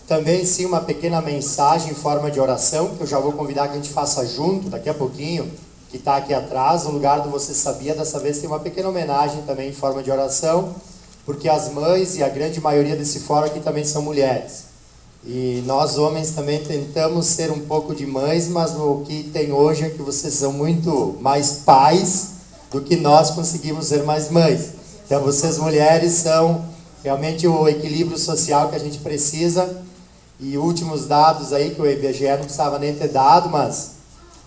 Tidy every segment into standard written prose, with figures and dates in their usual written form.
também sim uma pequena mensagem em forma de oração, que eu já vou convidar que a gente faça junto daqui a pouquinho, que está aqui atrás, no lugar do Você Sabia. Dessa vez tem uma pequena homenagem também em forma de oração, porque as mães e a grande maioria desse fórum aqui também são mulheres. E nós homens também tentamos ser um pouco de mães, mas o que tem hoje é que vocês são muito mais pais do que nós conseguimos ser mais mães. Então vocês mulheres são realmente o equilíbrio social que a gente precisa. E últimos dados aí que o IBGE não precisava nem ter dado, mas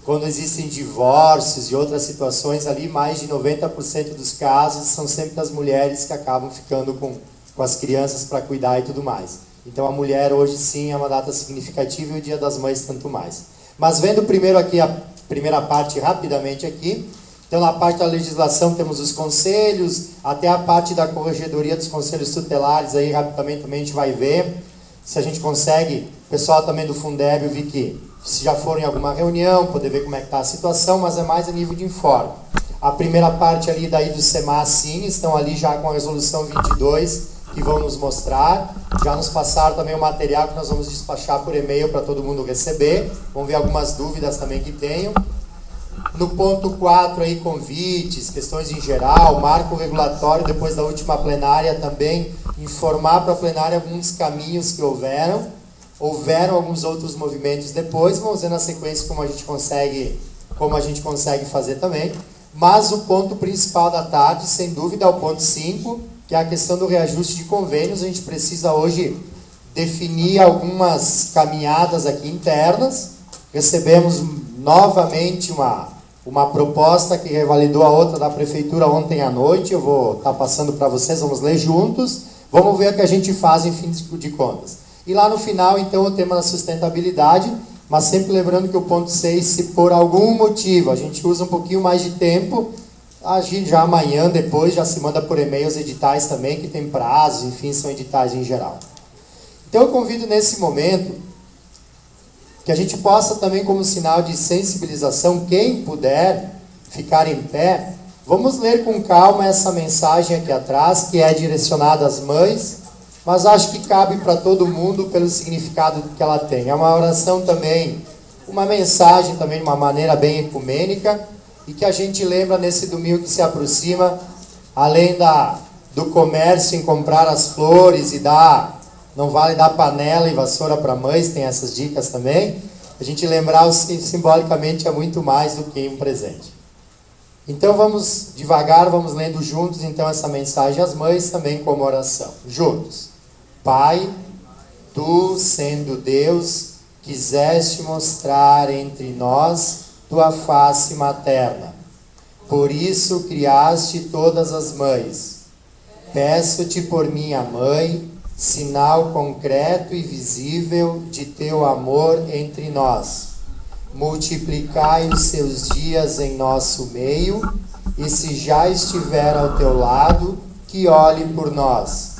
quando existem divórcios e outras situações ali, mais de 90% dos casos são sempre as mulheres que acabam ficando com as crianças para cuidar e tudo mais. Então a mulher hoje sim é uma data significativa e o Dia das Mães tanto mais. Mas vendo primeiro aqui a primeira parte rapidamente aqui, então na parte da legislação temos os conselhos, até a parte da corregedoria dos conselhos tutelares, aí rapidamente também a gente vai ver, se a gente consegue, o pessoal também do Fundeb, eu vi que se já foram em alguma reunião, poder ver como é que está a situação, mas é mais a nível de informe. A primeira parte ali daí do SEMAS, sim, estão ali já com a resolução 22, que vão nos mostrar. Já nos passaram também o material que nós vamos despachar por e-mail para todo mundo receber. Vamos ver algumas dúvidas também que tenham. No ponto 4 aí, convites, questões em geral, marco regulatório, depois da última plenária também, informar para a plenária alguns caminhos que houveram alguns outros movimentos depois, vamos ver na sequência como a gente consegue fazer também. Mas o ponto principal da tarde, sem dúvida, é o ponto 5, que é a questão do reajuste de convênios. A gente precisa hoje definir algumas caminhadas aqui internas. Recebemos novamente uma proposta que revalidou a outra da prefeitura ontem à noite. Eu vou estar passando para vocês, vamos ler juntos. Vamos ver o que a gente faz em fim de contas. E lá no final, então, o tema da sustentabilidade, mas sempre lembrando que o ponto 6, se por algum motivo a gente usa um pouquinho mais de tempo, a gente já amanhã, depois, já se manda por e-mail os editais também, que tem prazos, enfim, são editais em geral. Então eu convido nesse momento que a gente possa também, como sinal de sensibilização, quem puder ficar em pé, vamos ler com calma essa mensagem aqui atrás, que é direcionada às mães, mas acho que cabe para todo mundo pelo significado que ela tem. É uma oração também, uma mensagem também de uma maneira bem ecumênica, e que a gente lembra nesse domingo que se aproxima, além do comércio em comprar as flores e não vale dar panela e vassoura para mães, tem essas dicas também, a gente lembrar que simbolicamente é muito mais do que um presente. Então vamos devagar, vamos lendo juntos então essa mensagem às mães também como oração. Juntos. Pai, Tu, sendo Deus, quiseste mostrar entre nós Tua face materna. Por isso criaste todas as mães. Peço-te por minha mãe, sinal concreto e visível de Teu amor entre nós. Multiplicai os seus dias em nosso meio, e se já estiver ao Teu lado, que olhe por nós.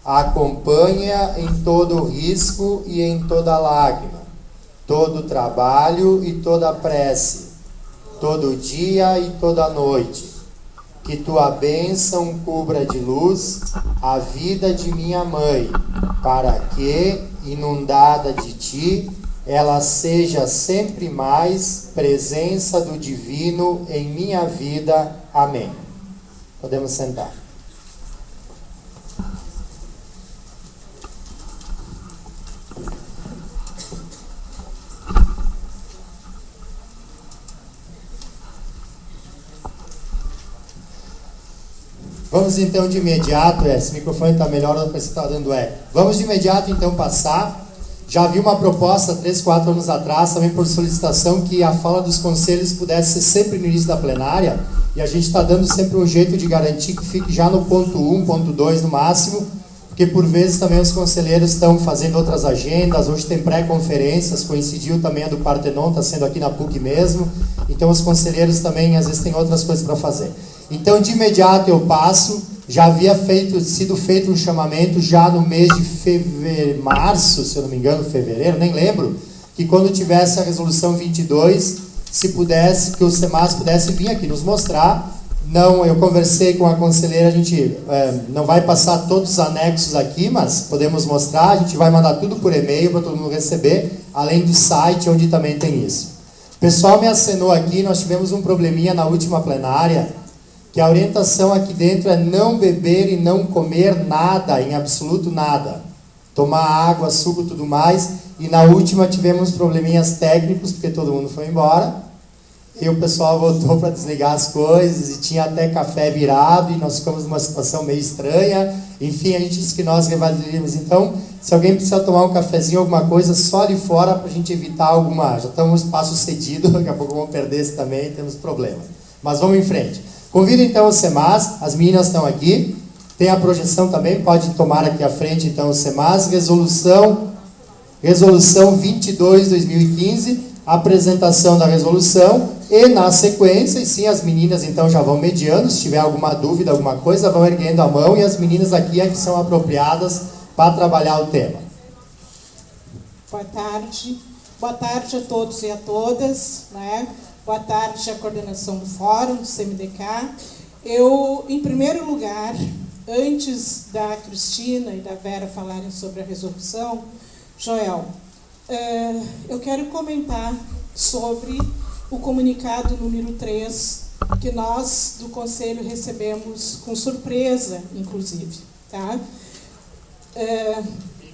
Acompanha em todo risco e em toda lágrima, todo trabalho e toda prece, todo dia e toda noite. Que Tua bênção cubra de luz a vida de minha mãe, para que, inundada de Ti, ela seja sempre mais presença do Divino em minha vida. Amém. Podemos sentar. Vamos então de imediato, esse microfone está melhor do que você está dando eco. Vamos de imediato então passar. Já havia uma proposta 3, 4 anos atrás, também por solicitação, que a fala dos conselhos pudesse ser sempre no início da plenária, e a gente está dando sempre um jeito de garantir que fique já no ponto 1, ponto 2 no máximo, porque por vezes também os conselheiros estão fazendo outras agendas, hoje tem pré-conferências, coincidiu também a do Partenon, está sendo aqui na PUC mesmo, então os conselheiros também às vezes têm outras coisas para fazer. Então de imediato eu passo, já havia sido feito um chamamento já no mês de março, se eu não me engano, fevereiro, nem lembro, que quando tivesse a resolução 22, se pudesse, que o SEMAS pudesse vir aqui nos mostrar, Não, eu conversei com a conselheira, a gente não vai passar todos os anexos aqui, mas podemos mostrar, a gente vai mandar tudo por e-mail para todo mundo receber, além do site onde também tem isso. O pessoal me acenou aqui, nós tivemos um probleminha na última plenária, que a orientação aqui dentro é não beber e não comer nada, em absoluto nada. Tomar água, suco, tudo mais, e na última tivemos probleminhas técnicos, porque todo mundo foi embora, e o pessoal voltou para desligar as coisas, e tinha até café virado, e nós ficamos numa situação meio estranha. Enfim, a gente disse que nós revalidaríamos. Então, se alguém precisa tomar um cafezinho, alguma coisa, só ali fora para a gente evitar alguma... Já estamos no espaço cedido, daqui a pouco vamos perder esse também, temos problema. Mas vamos em frente. Convido então o CEMAS, as meninas estão aqui, tem a projeção também, pode tomar aqui à frente então o CEMAS, resolução 22/2015, apresentação da resolução, e na sequência, e sim, as meninas então já vão mediando, se tiver alguma dúvida, alguma coisa, vão erguendo a mão, e as meninas aqui é que são apropriadas para trabalhar o tema. Boa tarde. Boa tarde a todos e a todas, né? Boa tarde à coordenação do Fórum, do CMDK. Eu, em primeiro lugar, antes da Cristina e da Vera falarem sobre a resolução, Joel, eu quero comentar sobre o comunicado número 3, que nós, do Conselho, recebemos com surpresa, inclusive. Tá?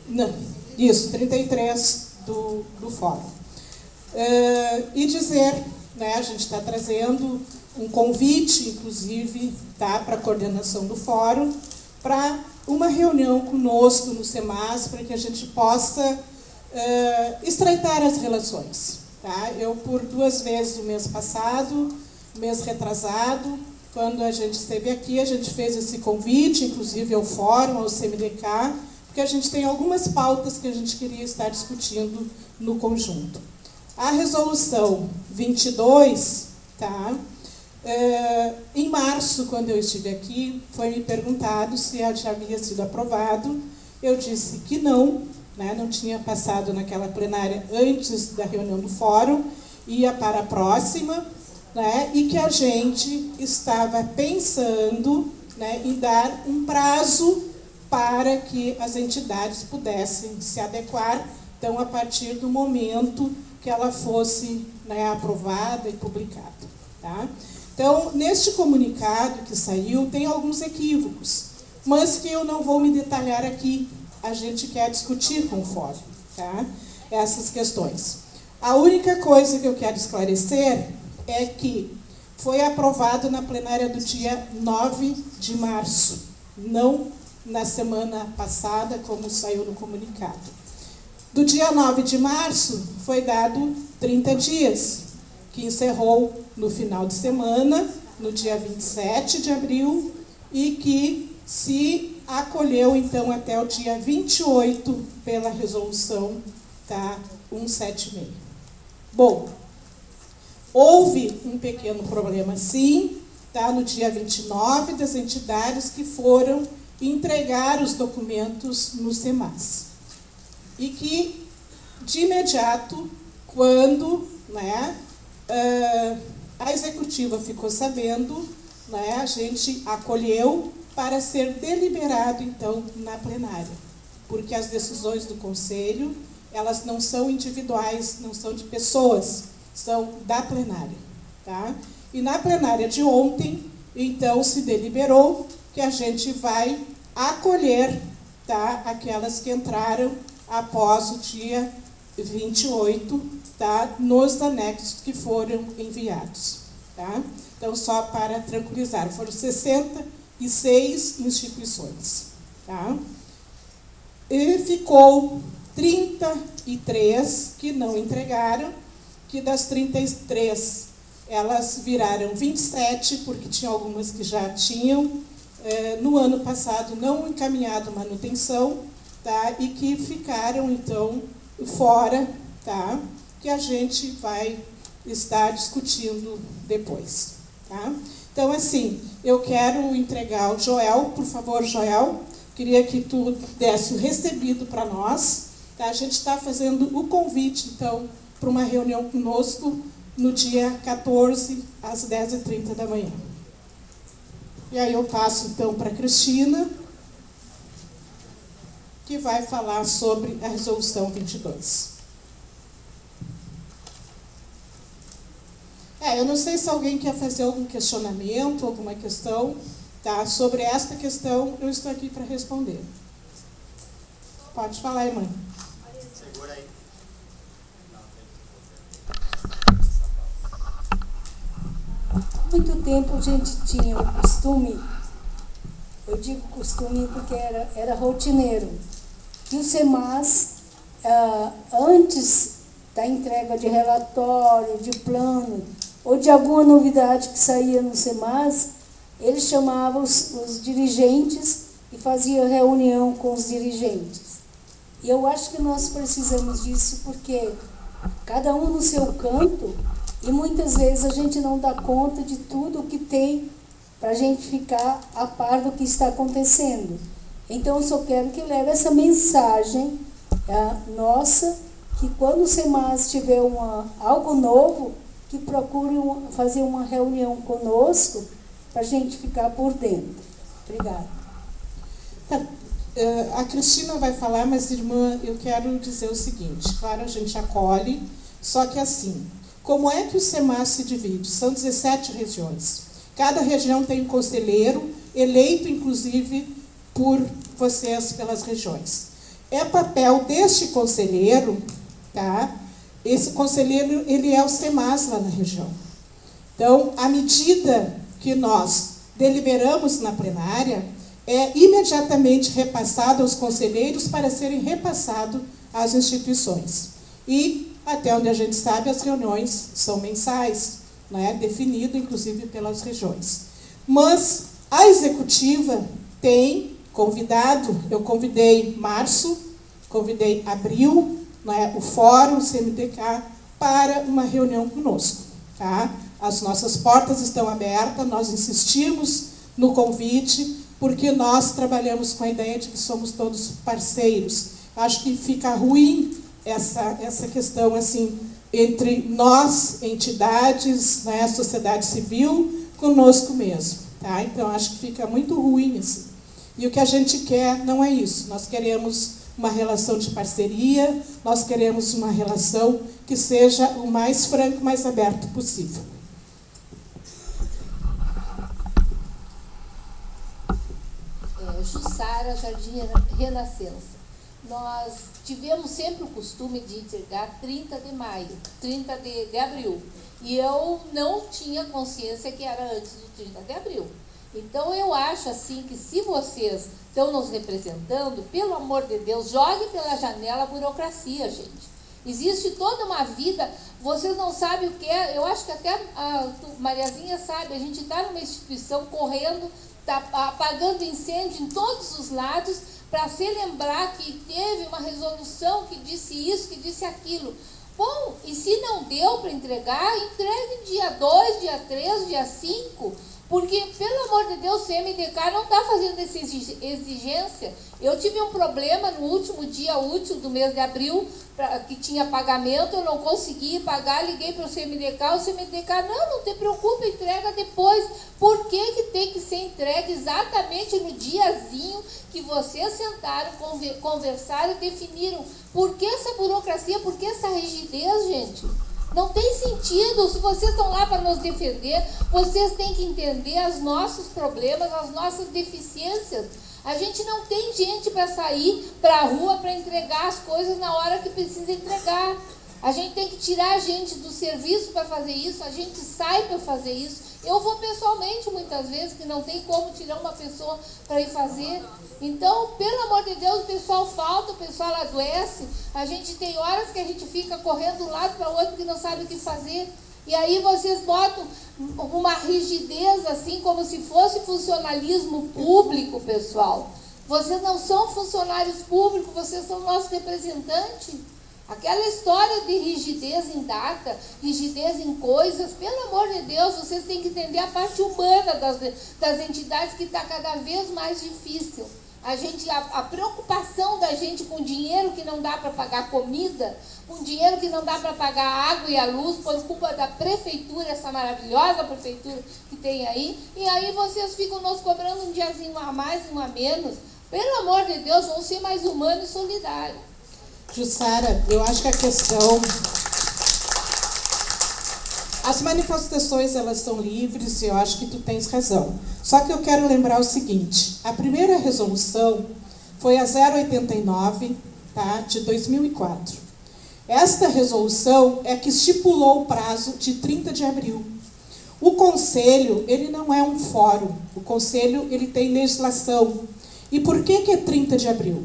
Não, isso, 33 do Fórum. E dizer, né, a gente está trazendo um convite, inclusive, tá, para a coordenação do Fórum, para uma reunião conosco no CEMAS, para que a gente possa estreitar as relações. Tá? Eu, por 2 vezes, no mês passado, mês retrasado, quando a gente esteve aqui, a gente fez esse convite, inclusive ao Fórum, ao CMDK, porque a gente tem algumas pautas que a gente queria estar discutindo no conjunto. A resolução 22, tá? Em março, quando eu estive aqui, foi me perguntado se já havia sido aprovado. Eu disse que não, né, não tinha passado naquela plenária antes da reunião do Fórum, ia para a próxima, né, e que a gente estava pensando, né, em dar um prazo para que as entidades pudessem se adequar, então, a partir do momento que ela fosse, né, aprovada e publicada. Tá? Então, neste comunicado que saiu, tem alguns equívocos, mas que eu não vou me detalhar aqui. A gente quer discutir com o Fórum, tá? Essas questões. A única coisa que eu quero esclarecer é que foi aprovado na plenária do dia 9 de março, não na semana passada, como saiu no comunicado. Do dia 9 de março, foi dado 30 dias, que encerrou no final de semana, no dia 27 de abril, e que se acolheu, então, até o dia 28 pela resolução, tá, 176. Bom, houve um pequeno problema, sim, tá, no dia 29, das entidades que foram entregar os documentos no CEMAS. E que, de imediato, quando, né, a executiva ficou sabendo, né, a gente acolheu para ser deliberado, então, na plenária. Porque as decisões do Conselho, elas não são individuais, não são de pessoas, são da plenária. Tá? E na plenária de ontem, então, se deliberou que a gente vai acolher, tá, aquelas que entraram após o dia 28, tá, nos anexos que foram enviados. Tá? Então, só para tranquilizar, foram 66 instituições. Tá? E ficou 33 que não entregaram, que das 33, elas viraram 27, porque tinha algumas que já tinham, no ano passado, não encaminhado manutenção, tá? E que ficaram, então, fora, tá? Que a gente vai estar discutindo depois. Tá? Então, assim, eu quero entregar ao Joel, por favor, Joel, queria que tu desse o recebido para nós. Tá? A gente está fazendo o convite, então, para uma reunião conosco no dia 14, às 10h30 da manhã. E aí eu passo, então, para a Cristina, que vai falar sobre a Resolução 22. Eu não sei se alguém quer fazer algum questionamento, alguma questão, tá? Sobre esta questão, eu estou aqui para responder. Pode falar, irmã. Segura aí. Há muito tempo a gente tinha o costume, eu digo costume porque era rotineiro, que o SEMAS, antes da entrega de relatório, de plano, ou de alguma novidade que saía no SEMAS, ele chamava os dirigentes e fazia reunião com os dirigentes. E eu acho que nós precisamos disso porque cada um no seu canto, e muitas vezes a gente não dá conta de tudo o que tem para a gente ficar a par do que está acontecendo. Então, eu só quero que leve essa mensagem nossa, que quando o SEMAS tiver algo novo, que procure fazer uma reunião conosco para a gente ficar por dentro. Obrigada. A Cristina vai falar, mas, irmã, eu quero dizer o seguinte. Claro, a gente acolhe, só que assim, como é que o SEMAS se divide? São 17 regiões. Cada região tem um conselheiro, eleito, inclusive, por vocês, pelas regiões. É papel deste conselheiro, tá? Esse conselheiro, ele é o SEMAS lá na região. Então, à medida que nós deliberamos na plenária, é imediatamente repassado aos conselheiros para serem repassado às instituições. E, até onde a gente sabe, as reuniões são mensais, né? Definido, inclusive, pelas regiões. Mas a executiva tem convidado, eu convidei março, convidei abril, né, o fórum, o CMDK, para uma reunião conosco. Tá? As nossas portas estão abertas, nós insistimos no convite, porque nós trabalhamos com a ideia de que somos todos parceiros. Acho que fica ruim essa questão assim, entre nós, entidades, né, sociedade civil, conosco mesmo. Tá? Então, acho que fica muito ruim assim. E o que a gente quer não é isso. Nós queremos uma relação de parceria, nós queremos uma relação que seja o mais franco, mais aberto possível. Jussara, Jardim Renascença. Nós tivemos sempre o costume de entregar 30 de maio, 30 de abril. E eu não tinha consciência que era antes do 30 de abril. Então, eu acho assim que se vocês estão nos representando, pelo amor de Deus, jogue pela janela a burocracia, gente. Existe toda uma vida, vocês não sabem o que é, eu acho que até a Mariazinha sabe, a gente está numa instituição correndo, está apagando incêndio em todos os lados, para se lembrar que teve uma resolução que disse isso, que disse aquilo. Bom, e se não deu para entregar, entregue dia 2, dia 3, dia 5, porque, pelo amor de Deus, o CMDK não está fazendo essa exigência. Eu tive um problema no último dia útil do mês de abril, que tinha pagamento, eu não consegui pagar, liguei para o CMDK não te preocupe, entrega depois. Por que tem que ser entregue exatamente no diazinho que vocês sentaram, conversaram e definiram? Por que essa burocracia, por que essa rigidez, gente? Não tem sentido. Se vocês estão lá para nos defender, vocês têm que entender os nossos problemas, as nossas deficiências. A gente não tem gente para sair para a rua para entregar as coisas na hora que precisa entregar. A gente tem que tirar a gente do serviço para fazer isso, a gente sai para fazer isso. Eu vou pessoalmente muitas vezes, que não tem como tirar uma pessoa para ir fazer. Então, pelo amor de Deus, o pessoal falta, o pessoal adoece. A gente tem horas que a gente fica correndo de um lado para o outro que não sabe o que fazer. E aí vocês botam uma rigidez assim, como se fosse funcionalismo público, pessoal. Vocês não são funcionários públicos, vocês são nossos representantes. Aquela história de rigidez em data, rigidez em coisas, pelo amor de Deus, vocês têm que entender a parte humana das entidades, que está cada vez mais difícil. A preocupação da gente com dinheiro que não dá para pagar comida, com dinheiro que não dá para pagar a água e a luz, por culpa da prefeitura, essa maravilhosa prefeitura que tem aí, e aí vocês ficam nos cobrando um diazinho a mais, um a menos. Pelo amor de Deus, vão ser mais humanos e solidários. Jussara, eu acho que a questão... As manifestações, elas são livres e eu acho que tu tens razão. Só que eu quero lembrar o seguinte, a primeira resolução foi a 089, tá, de 2004. Esta resolução é que estipulou o prazo de 30 de abril. O Conselho, ele não é um fórum. O Conselho, ele tem legislação. E por que é 30 de abril?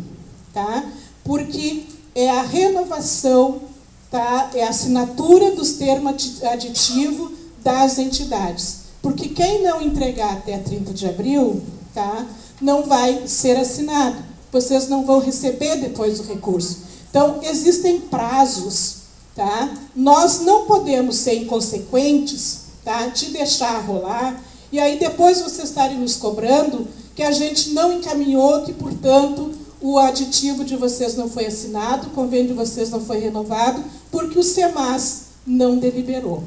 Tá? Porque é a renovação, tá? É a assinatura dos termos aditivos das entidades. Porque quem não entregar até 30 de abril, tá? Não vai ser assinado. Vocês não vão receber depois o recurso. Então, existem prazos, tá? Nós não podemos ser inconsequentes, tá? Te deixar rolar, e aí depois vocês estarem nos cobrando que a gente não encaminhou, que, portanto, o aditivo de vocês não foi assinado, o convênio de vocês não foi renovado, porque o SEMAS não deliberou.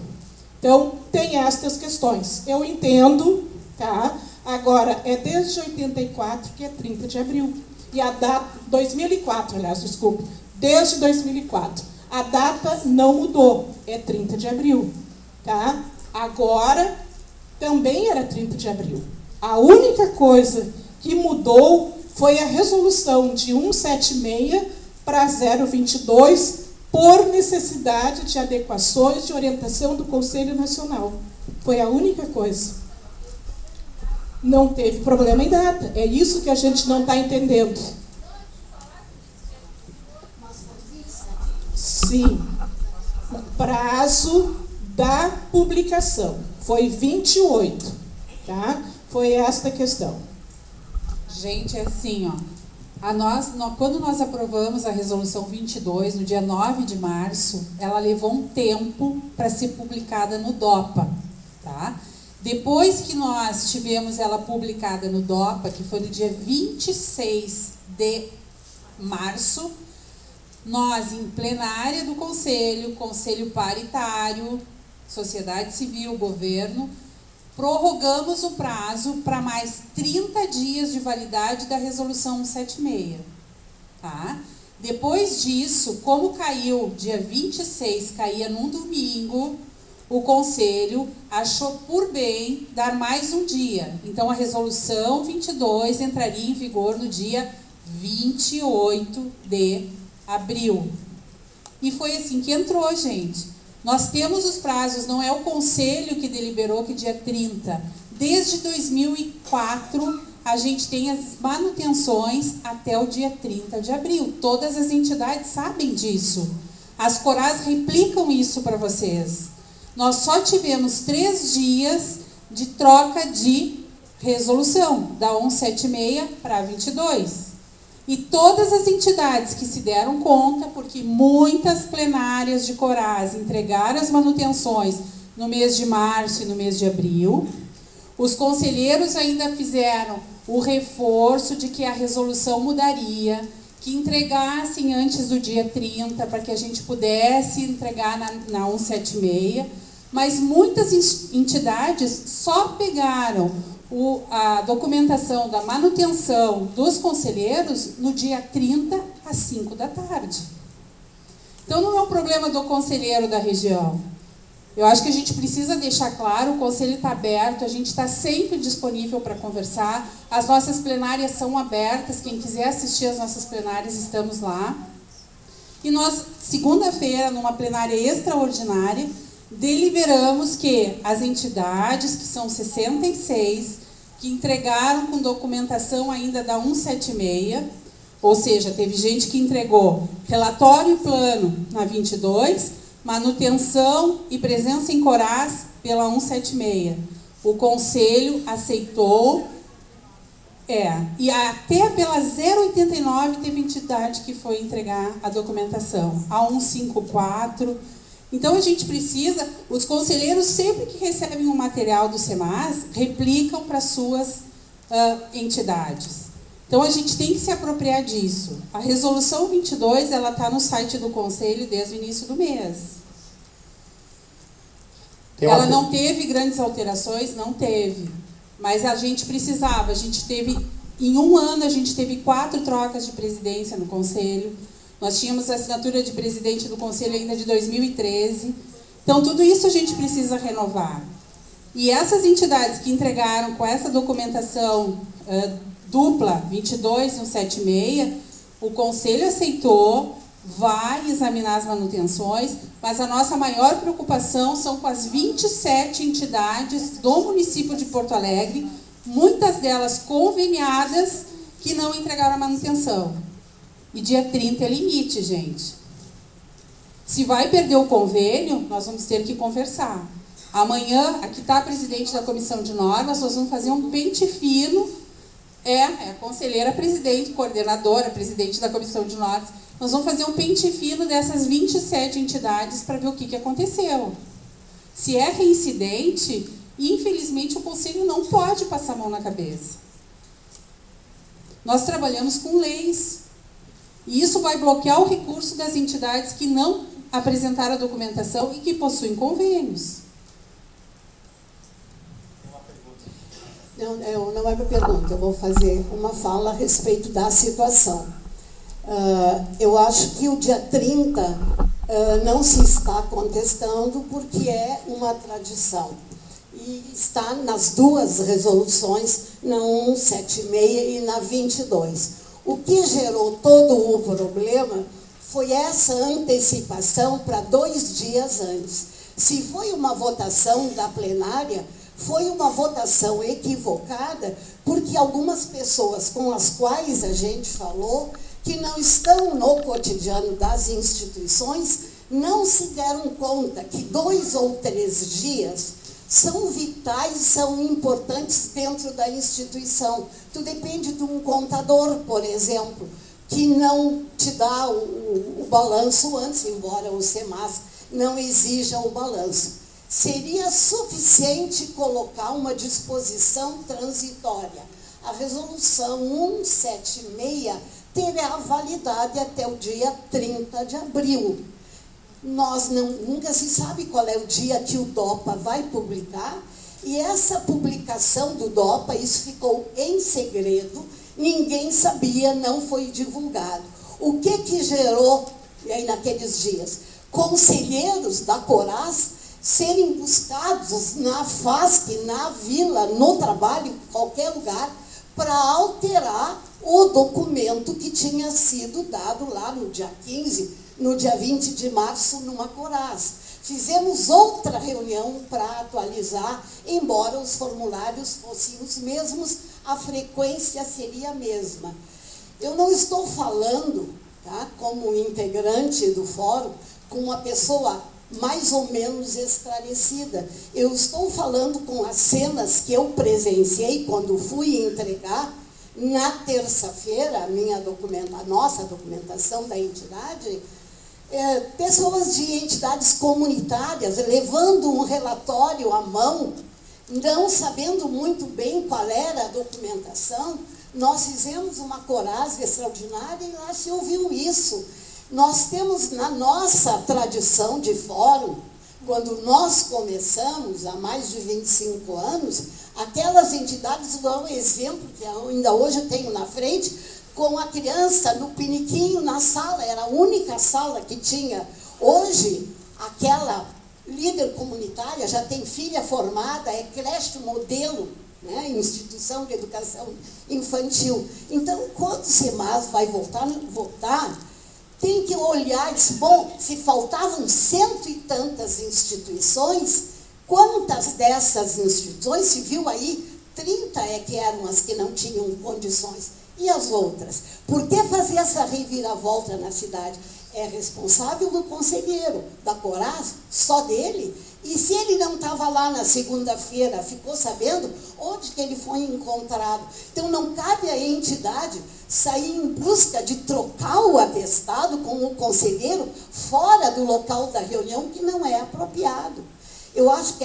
Então, tem estas questões. Eu entendo, tá? Agora, é desde 84 que é 30 de abril. E a data, 2004, aliás, desculpe, desde 2004. A data não mudou, é 30 de abril. Tá? Agora, também era 30 de abril. A única coisa que mudou foi a resolução de 176 para 022, por necessidade de adequações de orientação do Conselho Nacional. Foi a única coisa. Não teve problema em data. É isso que a gente não está entendendo. Sim. O prazo da publicação foi 28. Tá? Foi esta a questão. Gente, é assim, ó. Quando nós aprovamos a resolução 22, no dia 9 de março, ela levou um tempo para ser publicada no DOPA. Tá? Depois que nós tivemos ela publicada no DOPA, que foi no dia 26 de março, nós, em plenária do Conselho, Conselho Paritário, Sociedade Civil, Governo, prorrogamos o prazo para mais 30 dias de validade da resolução 176. Tá? Depois disso, como caiu dia 26, caía num domingo, o Conselho achou por bem dar mais um dia. Então, a resolução 22 entraria em vigor no dia 28 de abril. E foi assim que entrou, gente. Nós temos os prazos, não é o Conselho que deliberou que dia 30. Desde 2004, a gente tem as manutenções até o dia 30 de abril. Todas as entidades sabem disso. As Corás replicam isso para vocês. Nós só tivemos 3 dias de troca de resolução, da 176 para a 22. E todas as entidades que se deram conta, porque muitas plenárias de Corás entregaram as manutenções no mês de março e no mês de abril, os conselheiros ainda fizeram o reforço de que a resolução mudaria, que entregassem antes do dia 30, para que a gente pudesse entregar na 176, mas muitas entidades só pegaram a documentação da manutenção dos conselheiros no dia 30 às 5 da tarde. Então, não é um problema do conselheiro da região. Eu acho que a gente precisa deixar claro, o conselho está aberto, a gente está sempre disponível para conversar, as nossas plenárias são abertas, quem quiser assistir às nossas plenárias, estamos lá. E nós, segunda-feira, numa plenária extraordinária, deliberamos que as entidades, que são 66, que entregaram com documentação ainda da 176, ou seja, teve gente que entregou relatório e plano na 22, manutenção e presença em Corás pela 176. O Conselho aceitou, e até pela 089 teve entidade que foi entregar a documentação, a 154. Então, a gente precisa, os conselheiros, sempre que recebem um material do SEMAS, replicam para suas entidades. Então, a gente tem que se apropriar disso. A resolução 22, ela está no site do Conselho desde o início do mês. Ela não teve grandes alterações? Não teve. Mas a gente precisava. Em um ano, a gente teve 4 trocas de presidência no Conselho. Nós tínhamos a assinatura de presidente do Conselho ainda de 2013. Então, tudo isso a gente precisa renovar. E essas entidades que entregaram com essa documentação dupla, 22 e 176, o Conselho aceitou, vai examinar as manutenções, mas a nossa maior preocupação são com as 27 entidades do município de Porto Alegre, muitas delas conveniadas, que não entregaram a manutenção. E dia 30 é limite, gente. Se vai perder o convênio, nós vamos ter que conversar. Amanhã, aqui está a presidente da Comissão de Normas, nós vamos fazer um pente fino. É a conselheira presidente, coordenadora, presidente da Comissão de Normas. Nós vamos fazer um pente fino dessas 27 entidades para ver o que aconteceu. Se é reincidente, infelizmente o Conselho não pode passar a mão na cabeça. Nós trabalhamos com leis. E isso vai bloquear o recurso das entidades que não apresentaram a documentação e que possuem convênios. Não é uma pergunta, eu vou fazer uma fala a respeito da situação. Eu acho que o dia 30 não se está contestando porque é uma tradição. E está nas 2 resoluções, na 176 e na 22. O que gerou todo o problema foi essa antecipação para 2 dias antes. Se foi uma votação da plenária, foi uma votação equivocada, porque algumas pessoas com as quais a gente falou, que não estão no cotidiano das instituições, não se deram conta que 2 ou 3 dias são vitais, são importantes dentro da instituição. Tu depende de um contador, por exemplo, que não te dá o balanço antes, embora o SEMAS não exija o balanço. Seria suficiente colocar uma disposição transitória. A resolução 176 terá validade até o dia 30 de abril. Nunca se sabe qual é o dia que o DOPA vai publicar, e essa publicação do DOPA, isso ficou em segredo, ninguém sabia, não foi divulgado. O que gerou, aí naqueles dias, conselheiros da Coras serem buscados na FASC, na vila, no trabalho, em qualquer lugar, para alterar o documento que tinha sido dado lá no dia 15, no dia 20 de março, numa Coras. Fizemos outra reunião para atualizar, embora os formulários fossem os mesmos, a frequência seria a mesma. Eu não estou falando, tá, como integrante do fórum, com uma pessoa mais ou menos esclarecida. Eu estou falando com as cenas que eu presenciei quando fui entregar na terça-feira a nossa documentação da entidade, pessoas de entidades comunitárias levando um relatório à mão, não sabendo muito bem qual era a documentação. Nós fizemos uma Coras extraordinária e lá se ouviu isso. Nós temos na nossa tradição de fórum, quando nós começamos há mais de 25 anos, aquelas entidades dão um exemplo, que ainda hoje eu tenho na frente, com a criança no piniquinho na sala, era a única sala que tinha. Hoje, aquela líder comunitária já tem filha formada, é creche modelo, né, instituição de educação infantil. Então, quando o SEMAS vai votar, tem que olhar e dizer, bom, se faltavam 100 e tantas instituições, quantas dessas instituições, se viu aí, 30 que eram as que não tinham condições, e as outras? Por que fazer essa reviravolta na cidade? É responsável do conselheiro da Coras, só dele. E se ele não estava lá na segunda-feira, ficou sabendo onde que ele foi encontrado. Então não cabe à entidade sair em busca de trocar o atestado com o conselheiro fora do local da reunião, que não é apropriado. Eu acho que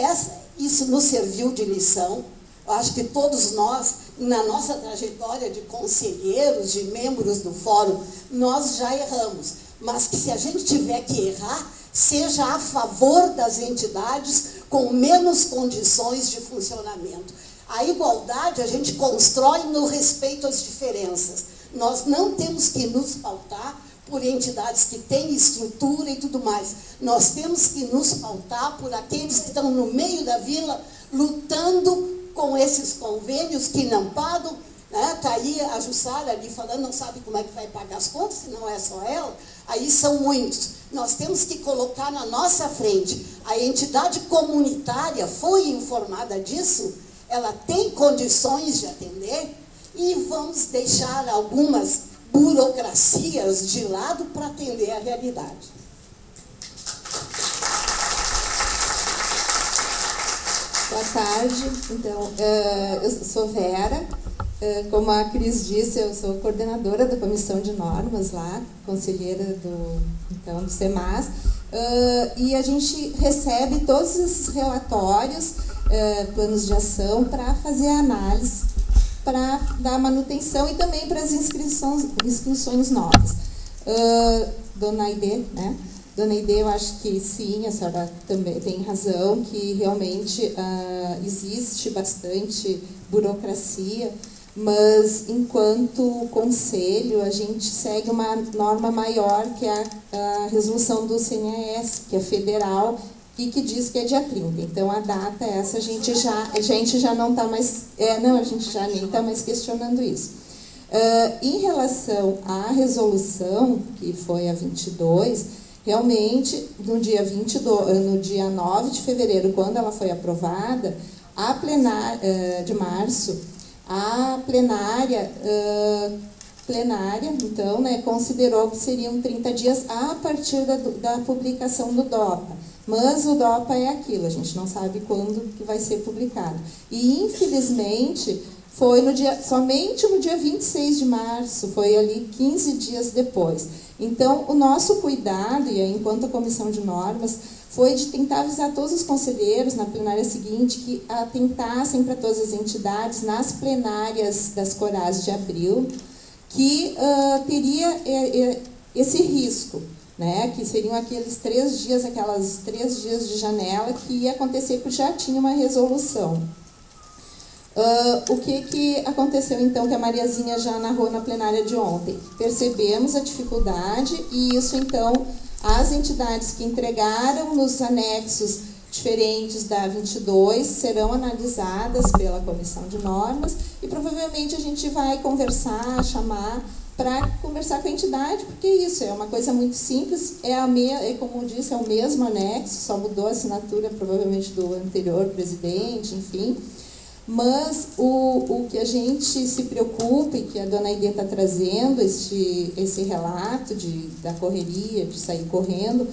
isso nos serviu de lição. Eu acho que todos nós, na nossa trajetória de conselheiros, de membros do fórum, nós já erramos. Mas que se a gente tiver que errar, seja a favor das entidades com menos condições de funcionamento. A igualdade a gente constrói no respeito às diferenças. Nós não temos que nos pautar por entidades que têm estrutura e tudo mais. Nós temos que nos pautar por aqueles que estão no meio da vila, lutando com esses convênios que não pagam. Está aí a Jussara ali falando, não sabe como é que vai pagar as contas, se não é só ela. Aí são muitos. Nós temos que colocar na nossa frente. A entidade comunitária foi informada disso, ela tem condições de atender, e vamos deixar algumas burocracias de lado para atender a realidade. Boa tarde. Então, eu sou Vera. Como a Cris disse, eu sou coordenadora da Comissão de Normas lá, conselheira do CEMAS, e a gente recebe todos esses relatórios, planos de ação, para fazer a análise, para dar manutenção e também para as inscrições novas. Dona Aide, né? Dona Aide, eu acho que sim, a senhora também tem razão, que realmente existe bastante burocracia, mas enquanto conselho a gente segue uma norma maior, que é a resolução do CNAS, que é federal, e que diz que é dia 30. Então a data essa a gente já não está mais, a gente já nem está mais questionando isso. Em relação à resolução, que foi a 22, realmente no dia 9 de fevereiro, quando ela foi aprovada, a plenária de março, a plenária, então, né, considerou que seriam 30 dias a partir da publicação do DOPA. Mas o DOPA é aquilo, a gente não sabe quando que vai ser publicado. E, infelizmente, foi somente no dia 26 de março, foi ali 15 dias depois. Então, o nosso cuidado, e aí, enquanto a Comissão de Normas, foi de tentar avisar todos os conselheiros na plenária seguinte que atentassem para todas as entidades nas plenárias das Corás de abril, que teria esse risco, né, que seriam aqueles 3 dias, aquelas 3 dias de janela que ia acontecer, porque já tinha uma resolução. O que aconteceu, então, que a Mariazinha já narrou na plenária de ontem? Percebemos a dificuldade e isso, então, as entidades que entregaram nos anexos diferentes da 22 serão analisadas pela Comissão de Normas e provavelmente a gente vai chamar para conversar com a entidade, porque isso é uma coisa muito simples, como disse, é o mesmo anexo, só mudou a assinatura provavelmente do anterior presidente, enfim. Mas o que a gente se preocupa e que a dona Aide está trazendo, esse relato da correria, de sair correndo,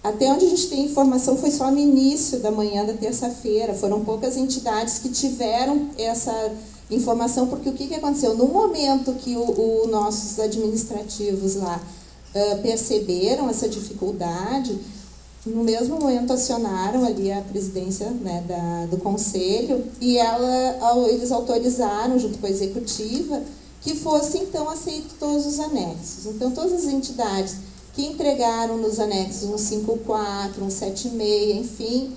até onde a gente tem informação foi só no início da manhã da terça-feira. Foram poucas entidades que tiveram essa informação, porque o que aconteceu? No momento que os nossos administrativos lá perceberam essa dificuldade, no mesmo momento acionaram ali a presidência, né, do conselho e eles autorizaram, junto com a executiva, que fosse então aceito todos os anexos. Então todas as entidades que entregaram nos anexos um 5.4, um 7.6, enfim,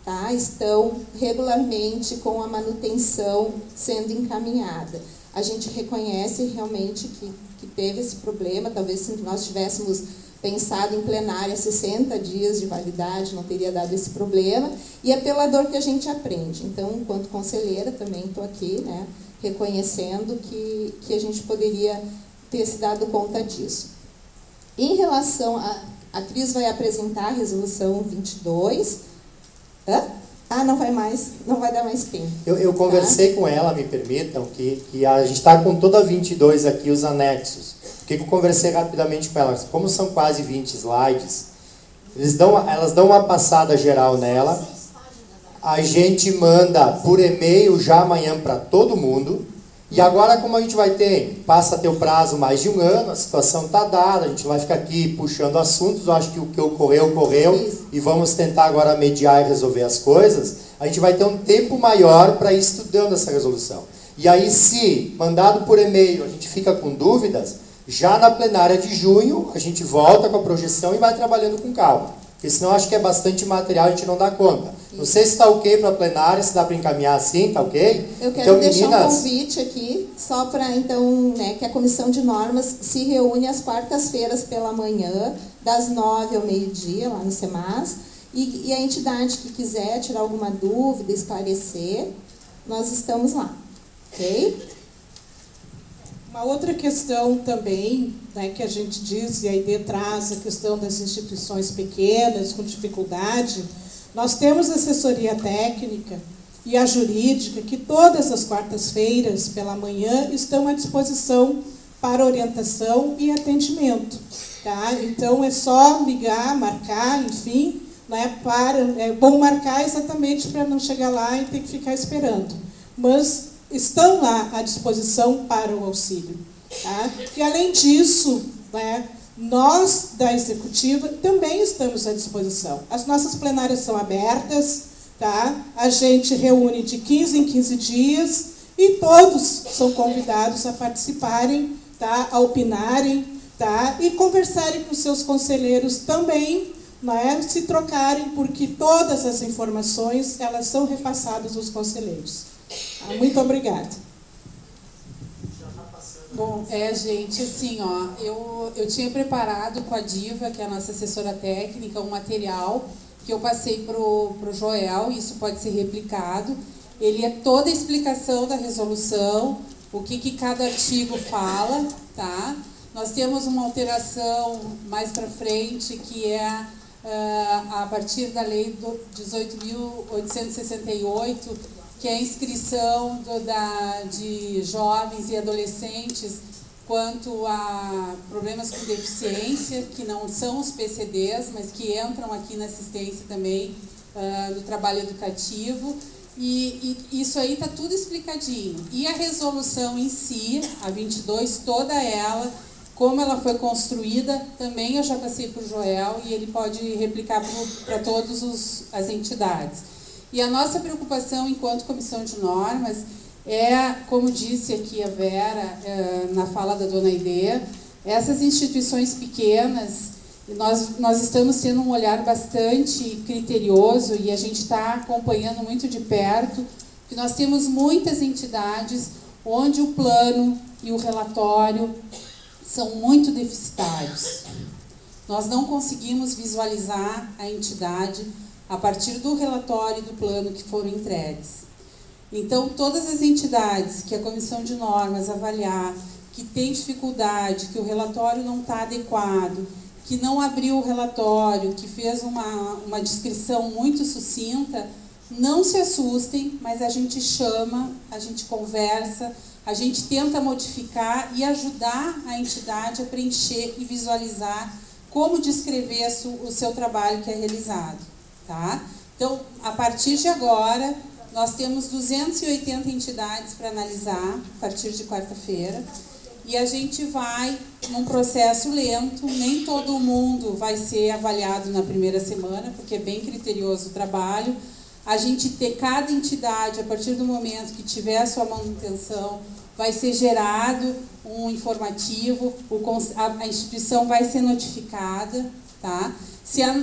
tá, estão regularmente com a manutenção sendo encaminhada. A gente reconhece realmente que teve esse problema, talvez se nós tivéssemos pensado em plenária 60 dias de validade, não teria dado esse problema, e é pela dor que a gente aprende. Então, enquanto conselheira, também estou aqui, né, reconhecendo que a gente poderia ter se dado conta disso. Em relação a Cris vai apresentar a resolução 22. Não vai dar mais tempo. Eu conversei com ela, me permitam, que a gente está com toda a 22 aqui, os anexos. O que eu conversei rapidamente com ela? Como são quase 20 slides, elas dão uma passada geral nela, a gente manda por e-mail já amanhã para todo mundo, E agora, como a gente vai ter, passa a ter o prazo mais de um ano, a situação está dada, a gente vai ficar aqui puxando assuntos, eu acho que o que ocorreu, e vamos tentar agora mediar e resolver as coisas, a gente vai ter um tempo maior para ir estudando essa resolução. E aí, se mandado por e-mail a gente fica com dúvidas, já na plenária de junho a gente volta com a projeção e vai trabalhando com calma. Porque senão acho que é bastante material, a gente não dá conta. Não sei se está ok para a plenária, se dá para encaminhar assim, está ok? Eu quero então, deixar meninas, um convite aqui, só para, então, né, que a Comissão de Normas se reúne às quartas-feiras pela manhã, das 9 ao meio-dia, lá no CEMAS, e a entidade que quiser tirar alguma dúvida, esclarecer, nós estamos lá, ok? Uma outra questão também, né, que a gente diz, e a ID traz a questão das instituições pequenas, com dificuldade, nós temos a assessoria técnica e a jurídica, que todas as quartas-feiras, pela manhã, estão à disposição para orientação e atendimento. Tá? Então, é só ligar, marcar, enfim, né, é bom marcar exatamente para não chegar lá e ter que ficar esperando. Mas estão lá à disposição para o auxílio. Tá? E, além disso, né, nós, da Executiva, também estamos à disposição. As nossas plenárias são abertas, tá? A gente reúne de 15 em 15 dias e todos são convidados a participarem, tá? A opinarem, tá? E conversarem com seus conselheiros também, né? Se trocarem, porque todas as informações elas são repassadas aos conselheiros. Tá? Muito obrigada. Bom, gente, assim, ó, eu tinha preparado com a Diva, que é a nossa assessora técnica, um material que eu passei pro Joel, e isso pode ser replicado. Ele é toda a explicação da resolução, o que cada artigo fala, tá? Nós temos uma alteração mais para frente, que é a partir da lei 18.868, que é a inscrição de jovens e adolescentes quanto a problemas com deficiência, que não são os PCDs, mas que entram aqui na assistência também do trabalho educativo. E isso aí está tudo explicadinho. E a resolução em si, a 22, toda ela, como ela foi construída, também eu já passei para o Joel e ele pode replicar para todas as entidades. E a nossa preocupação enquanto Comissão de Normas é, como disse aqui a Vera, na fala da dona Aide, essas instituições pequenas, nós estamos tendo um olhar bastante criterioso e a gente está acompanhando muito de perto, que nós temos muitas entidades onde o plano e o relatório são muito deficitários. Nós não conseguimos visualizar a entidade a partir do relatório e do plano que foram entregues. Então, todas as entidades que a Comissão de Normas avaliar que tem dificuldade, que o relatório não está adequado, que não abriu o relatório, que fez uma descrição muito sucinta, não se assustem, mas a gente chama, a gente conversa, a gente tenta modificar e ajudar a entidade a preencher e visualizar como descrever o seu trabalho que é realizado. Tá? Então, a partir de agora, nós temos 280 entidades para analisar, a partir de quarta-feira, e a gente vai num processo lento, nem todo mundo vai ser avaliado na primeira semana, porque é bem criterioso o trabalho. A gente ter cada entidade, a partir do momento que tiver a sua manutenção, vai ser gerado um informativo, a instituição vai ser notificada, tá? Se a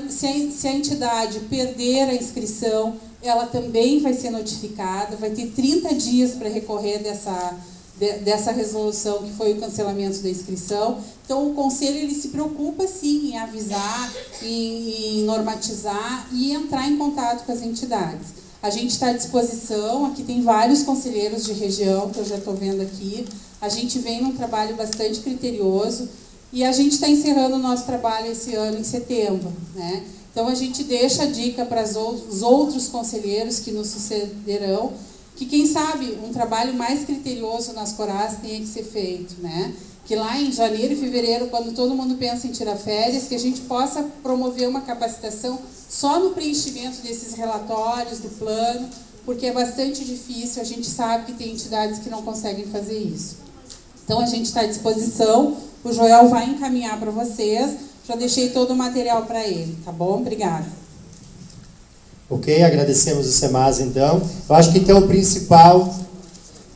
entidade perder a inscrição, ela também vai ser notificada, vai ter 30 dias para recorrer dessa resolução que foi o cancelamento da inscrição. Então, o Conselho ele se preocupa, sim, em avisar, em normatizar e entrar em contato com as entidades. A gente está à disposição, aqui tem vários conselheiros de região, que eu já estou vendo aqui. A gente vem num trabalho bastante criterioso, e a gente está encerrando o nosso trabalho esse ano em setembro, né? Então, a gente deixa a dica para os outros conselheiros que nos sucederão, que, quem sabe, um trabalho mais criterioso nas Corás tenha que ser feito, né? Que lá em janeiro e fevereiro, quando todo mundo pensa em tirar férias, que a gente possa promover uma capacitação só no preenchimento desses relatórios, do plano, porque é bastante difícil, a gente sabe que tem entidades que não conseguem fazer isso. Então, a gente está à disposição, o Joel vai encaminhar para vocês, já deixei todo o material para ele, tá bom? Obrigada. Ok, agradecemos o SEMAS, então. Eu acho que, então, o principal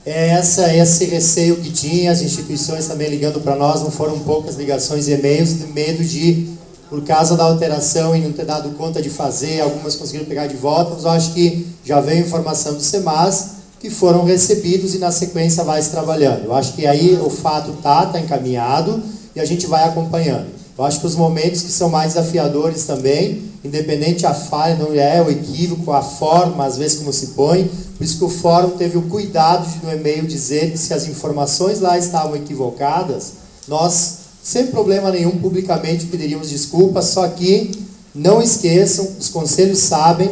é esse receio que tinha, as instituições também ligando para nós, não foram poucas ligações e e-mails, de medo de, por causa da alteração e não ter dado conta de fazer, algumas conseguiram pegar de volta, mas eu acho que já veio informação do SEMAS, que foram recebidos e na sequência vai se trabalhando. Eu acho que aí o fato está encaminhado e a gente vai acompanhando. Eu acho que os momentos que são mais desafiadores também, independente a falha, não é o equívoco, a forma, às vezes como se põe, por isso que o fórum teve o cuidado de no e-mail dizer que se as informações lá estavam equivocadas, nós, sem problema nenhum, publicamente pediríamos desculpas, só que não esqueçam, os conselhos sabem,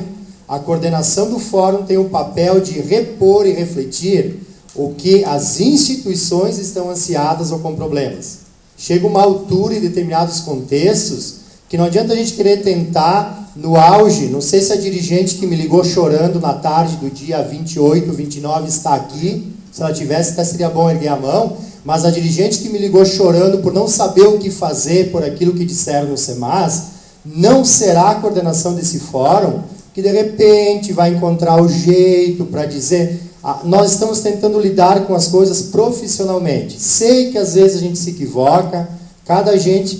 a coordenação do fórum tem o papel de repor e refletir o que as instituições estão ansiadas ou com problemas. Chega uma altura em determinados contextos que não adianta a gente querer tentar no auge, não sei se a dirigente que me ligou chorando na tarde do dia 28, 29 está aqui, se ela tivesse até seria bom erguer a mão, mas a dirigente que me ligou chorando por não saber o que fazer por aquilo que disseram no SEMAS, não será a coordenação desse fórum que de repente vai encontrar o jeito para dizer, nós estamos tentando lidar com as coisas profissionalmente. Sei que às vezes a gente se equivoca, cada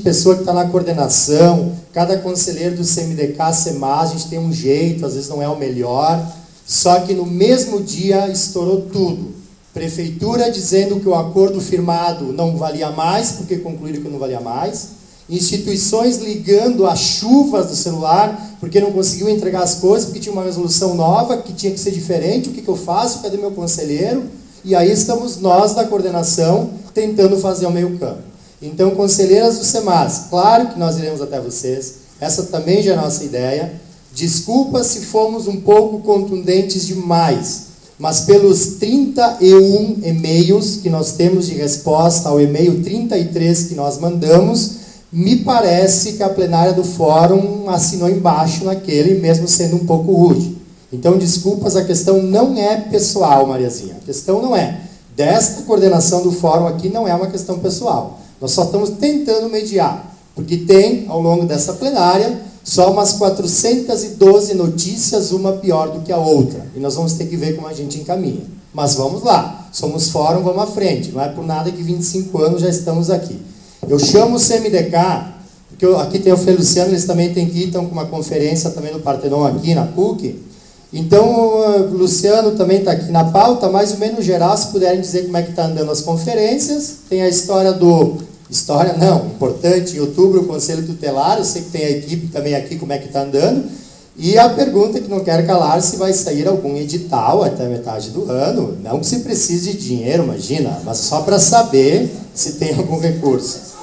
pessoa que está na coordenação, cada conselheiro do CMDK, SEMAS, a gente tem um jeito, às vezes não é o melhor, só que no mesmo dia estourou tudo. Prefeitura dizendo que o acordo firmado não valia mais, porque concluíram que não valia mais. Instituições ligando as chuvas do celular, porque não conseguiu entregar as coisas, porque tinha uma resolução nova, que tinha que ser diferente, o que eu faço, cadê meu conselheiro? E aí estamos nós da coordenação tentando fazer o meio campo. Então, conselheiras do SEMAS, claro que nós iremos até vocês, essa também já é a nossa ideia. Desculpa se fomos um pouco contundentes demais, mas pelos 31 e-mails que nós temos de resposta ao e-mail 33 que nós mandamos, me parece que a plenária do fórum assinou embaixo naquele, mesmo sendo um pouco rude. Então, desculpas, a questão não é pessoal, Mariazinha. A questão não é. Desta coordenação do fórum aqui não é uma questão pessoal. Nós só estamos tentando mediar, porque tem, ao longo dessa plenária, só umas 412 notícias, uma pior do que a outra. E nós vamos ter que ver como a gente encaminha. Mas vamos lá. Somos fórum, vamos à frente. Não é por nada que 25 anos já estamos aqui. Eu chamo o CMDK, porque aqui tem o Frei Luciano, eles também têm que ir, estão com uma conferência também no Partenon aqui, na PUC. Então, o Luciano também está aqui na pauta, mais ou menos geral, se puderem dizer como é que está andando as conferências. Tem a história do... História não, importante, em outubro o Conselho Tutelar, eu sei que tem a equipe também aqui, como é que está andando. E a pergunta que não quero calar, se vai sair algum edital até metade do ano. Não que se precise de dinheiro, imagina, mas só para saber se tem algum recurso.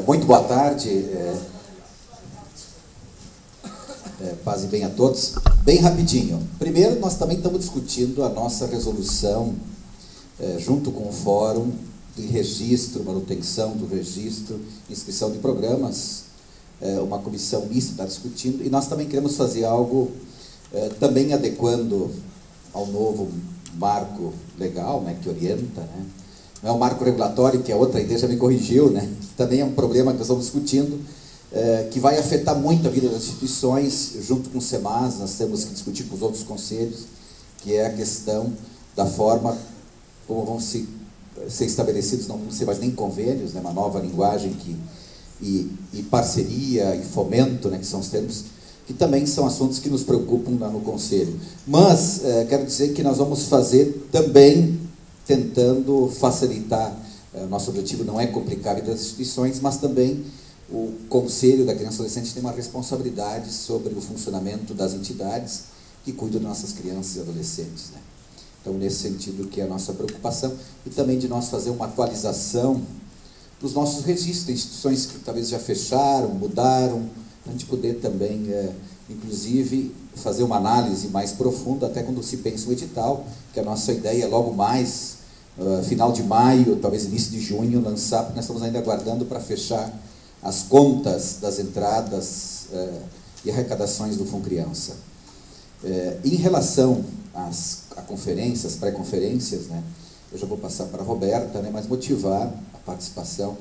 Muito boa tarde, paz e bem a todos. Bem rapidinho. Primeiro, nós também estamos discutindo a nossa resolução, junto com o fórum, de registro, manutenção do registro, inscrição de programas, uma comissão mista está discutindo, e nós também queremos fazer algo também adequando ao novo marco legal, né, que orienta, né? Não é o marco regulatório, que a outra igreja me corrigiu, né? Também é um problema que nós estamos discutindo, que vai afetar muito a vida das instituições. Junto com o SEMAS, nós temos que discutir com os outros conselhos, que é a questão da forma como vão ser estabelecidos, não vão ser mais nem convênios, né? Uma nova linguagem e parceria e fomento, né? Que são os termos, que também são assuntos que nos preocupam lá no Conselho. Mas, quero dizer que nós vamos fazer também tentando facilitar. Nosso objetivo não é complicar a vida das instituições, mas também o Conselho da Criança e Adolescente tem uma responsabilidade sobre o funcionamento das entidades que cuidam das nossas crianças e adolescentes, né? Então, nesse sentido que é a nossa preocupação, e também de nós fazer uma atualização dos nossos registros, instituições que talvez já fecharam, mudaram, a gente poder também, inclusive, fazer uma análise mais profunda, até quando se pensa no edital, que a nossa ideia é logo mais, final de maio, talvez início de junho, lançar, porque nós estamos ainda aguardando para fechar as contas das entradas e arrecadações do FUNCriança. Em relação a conferências, pré-conferências, né? Eu já vou passar para a Roberta, né? Mas motivar a participação.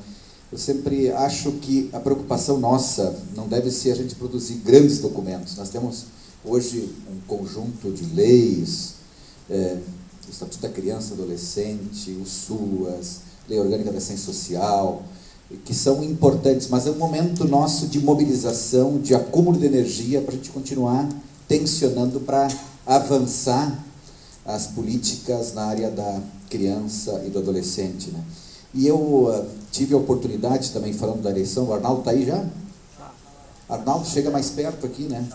Eu sempre acho que a preocupação nossa não deve ser a gente produzir grandes documentos. Nós temos hoje um conjunto de leis, o Estatuto da Criança e Adolescente, o SUAS, Lei Orgânica da Ciência Social, que são importantes, mas é um momento nosso de mobilização, de acúmulo de energia para a gente continuar tensionando para avançar as políticas na área da criança e do adolescente, né? E eu tive a oportunidade também, falando da eleição, o Arnaldo está aí já? Arnaldo, chega mais perto aqui, né?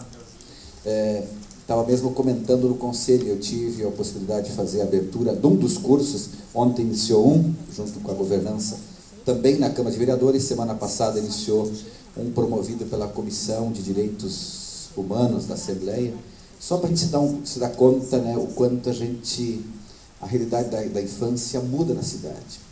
Estava mesmo comentando no conselho, eu tive a possibilidade de fazer a abertura de um dos cursos, ontem iniciou junto com a governança, também na Câmara de Vereadores, semana passada iniciou um promovido pela Comissão de Direitos Humanos da Assembleia, só para a gente se dar conta, né, o quanto a realidade da infância muda na cidade.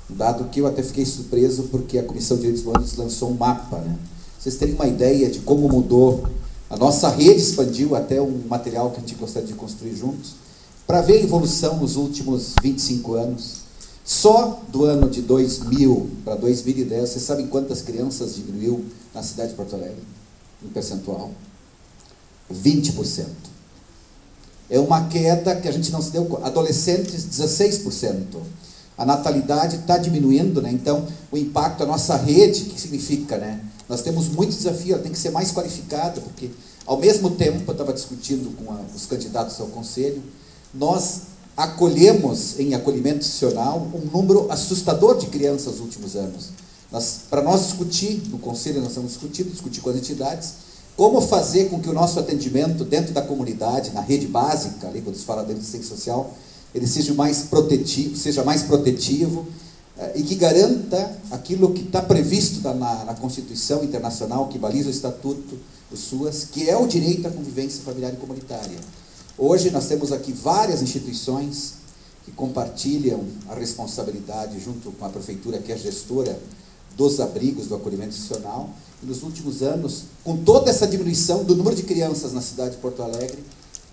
Dado que eu até fiquei surpreso porque a Comissão de Direitos Humanos lançou um mapa, né? Vocês terem uma ideia de como mudou, a nossa rede expandiu até um material que a gente gostaria de construir juntos, para ver a evolução nos últimos 25 anos. Só do ano de 2000 para 2010, vocês sabem quantas crianças diminuiu na cidade de Porto Alegre? Em percentual? 20%. É uma queda que a gente não se deu conta. Adolescentes, 16%. A natalidade está diminuindo, né? Então, o impacto, a nossa rede, o que significa, né? Nós temos muito desafio, ela tem que ser mais qualificada, porque, ao mesmo tempo, eu estava discutindo com os candidatos ao conselho, nós acolhemos, em acolhimento institucional, um número assustador de crianças nos últimos anos. Para nós discutir, no conselho nós estamos discutir com as entidades, como fazer com que o nosso atendimento dentro da comunidade, na rede básica, ali quando se fala da assistência social, ele seja mais protetivo e que garanta aquilo que está previsto na Constituição Internacional, que baliza o Estatuto do SUAS, que é o direito à convivência familiar e comunitária. Hoje nós temos aqui várias instituições que compartilham a responsabilidade junto com a Prefeitura, que é a gestora dos abrigos do acolhimento institucional. E nos últimos anos, com toda essa diminuição do número de crianças na cidade de Porto Alegre,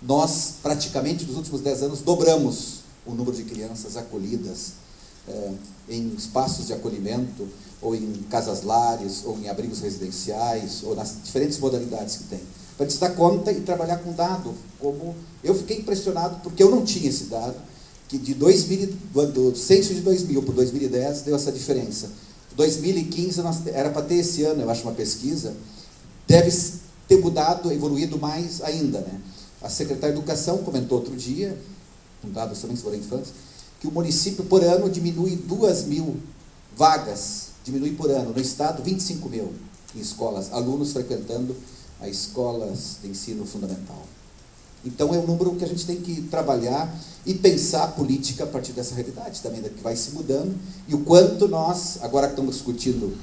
nós praticamente nos últimos 10 anos dobramos o número de crianças acolhidas em espaços de acolhimento, ou em casas-lares, ou em abrigos residenciais, ou nas diferentes modalidades que tem. Para a gente dar conta e trabalhar com dado, como eu fiquei impressionado, porque eu não tinha esse dado, que do censo de 2000 para 2010 deu essa diferença. 2015 era para ter esse ano, eu acho, uma pesquisa, deve ter mudado, evoluído mais ainda, né? A secretária de Educação comentou outro dia, um dado também sobre a infância, que o município por ano diminui 2.000 vagas, diminui por ano, no estado 25.000 em escolas, alunos frequentando as escolas de ensino fundamental. Então é um número que a gente tem que trabalhar e pensar a política a partir dessa realidade também, que vai se mudando, e o quanto nós, agora que estamos discutindo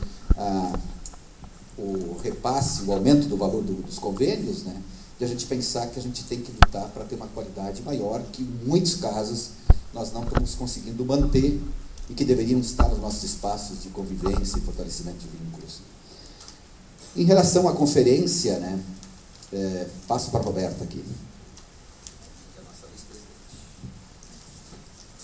o repasse, o aumento do valor dos convênios, né, de a gente pensar que a gente tem que lutar para ter uma qualidade maior, que em muitos casos nós não estamos conseguindo manter e que deveriam estar nos nossos espaços de convivência e fortalecimento de vínculos. Em relação à conferência, né, passo para a Roberta aqui.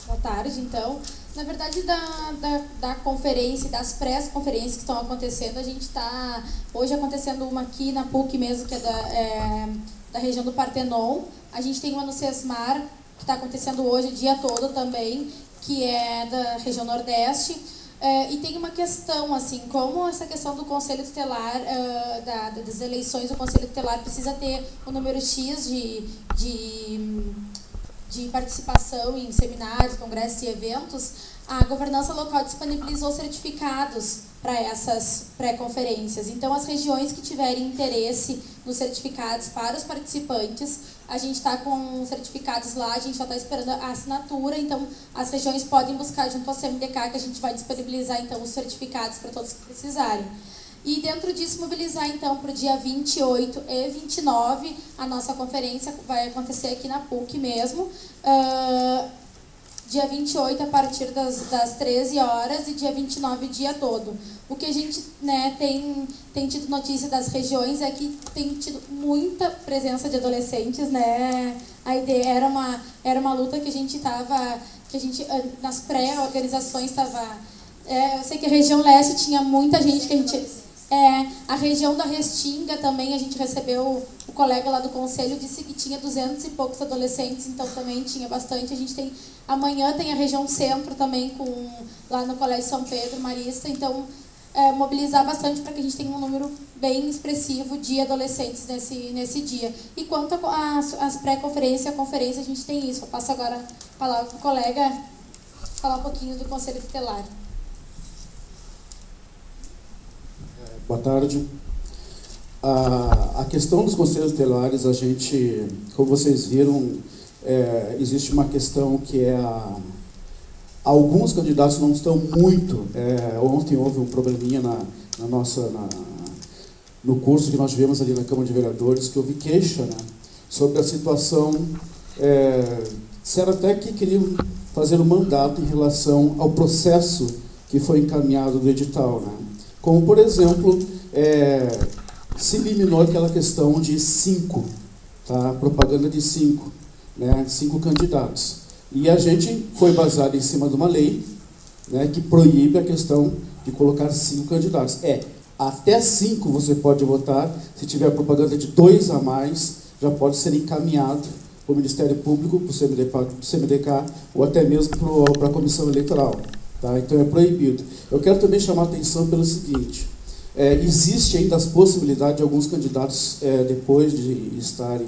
Boa tarde, então. Na verdade, da conferência e das pré-conferências que estão acontecendo, a gente está hoje acontecendo uma aqui na PUC mesmo, que é da região do Partenon. A gente tem uma no SESMAR, que está acontecendo hoje o dia todo também, que é da região Nordeste. E tem uma questão, assim, como essa questão do Conselho Tutelar, das eleições, o Conselho Tutelar precisa ter um número X de participação em seminários, congressos e eventos, a governança local disponibilizou certificados para essas pré-conferências. Então, as regiões que tiverem interesse nos certificados para os participantes, a gente está com certificados lá, a gente já está esperando a assinatura, então as regiões podem buscar junto ao CMDK, que a gente vai disponibilizar então os certificados para todos que precisarem. E dentro disso, mobilizar então para o dia 28 e 29, a nossa conferência vai acontecer aqui na PUC mesmo. dia 28 a partir das 13 horas e dia 29 o dia todo. O que a gente, né, tem tido notícia das regiões é que tem tido muita presença de adolescentes, né? A ideia era uma luta que a gente nas pré-organizações estava... eu sei que a região leste tinha muita gente que a gente... a região da Restinga também, a gente recebeu, o colega lá do conselho disse que tinha 200 e poucos adolescentes, então também tinha bastante. A gente tem, amanhã tem a região centro também, lá no Colégio São Pedro Marista, então mobilizar bastante para que a gente tenha um número bem expressivo de adolescentes nesse dia. E quanto às pré-conferências e a conferência, a gente tem isso. Eu passo agora a palavra para o colega falar um pouquinho do Conselho Tutelar. Boa tarde. A questão dos conselhos tutelares, a gente, como vocês viram, existe uma questão que alguns candidatos não estão muito... ontem houve um probleminha no curso que nós tivemos ali na Câmara de Vereadores, que houve queixa, né, sobre a situação... disseram até que queriam fazer um mandato em relação ao processo que foi encaminhado do edital, né? Como, por exemplo, se eliminou aquela questão de 5, tá? Propaganda de 5, né? 5 candidatos. E a gente foi baseado em cima de uma lei, né, que proíbe a questão de colocar 5 candidatos. Até 5 você pode votar, se tiver propaganda de 2 a mais, já pode ser encaminhado para o Ministério Público, para o CMDK, ou até mesmo para a Comissão Eleitoral. Tá? Então é proibido. Eu quero também chamar a atenção pelo seguinte, existe ainda as possibilidades de alguns candidatos, depois de estarem,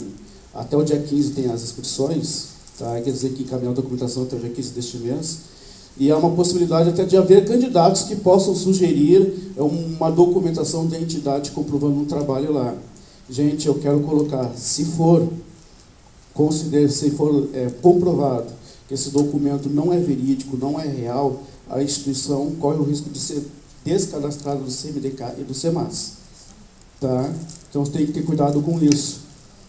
até o dia 15 tem as inscrições, tá? Quer dizer que encaminhar a documentação até o dia 15 deste mês, e há uma possibilidade até de haver candidatos que possam sugerir uma documentação da entidade comprovando um trabalho lá. Gente, eu quero colocar, se for comprovado que esse documento não é verídico, não é real, a instituição corre o risco de ser descadastrada do CMDK e do CEMAS. Tá? Então, você tem que ter cuidado com isso.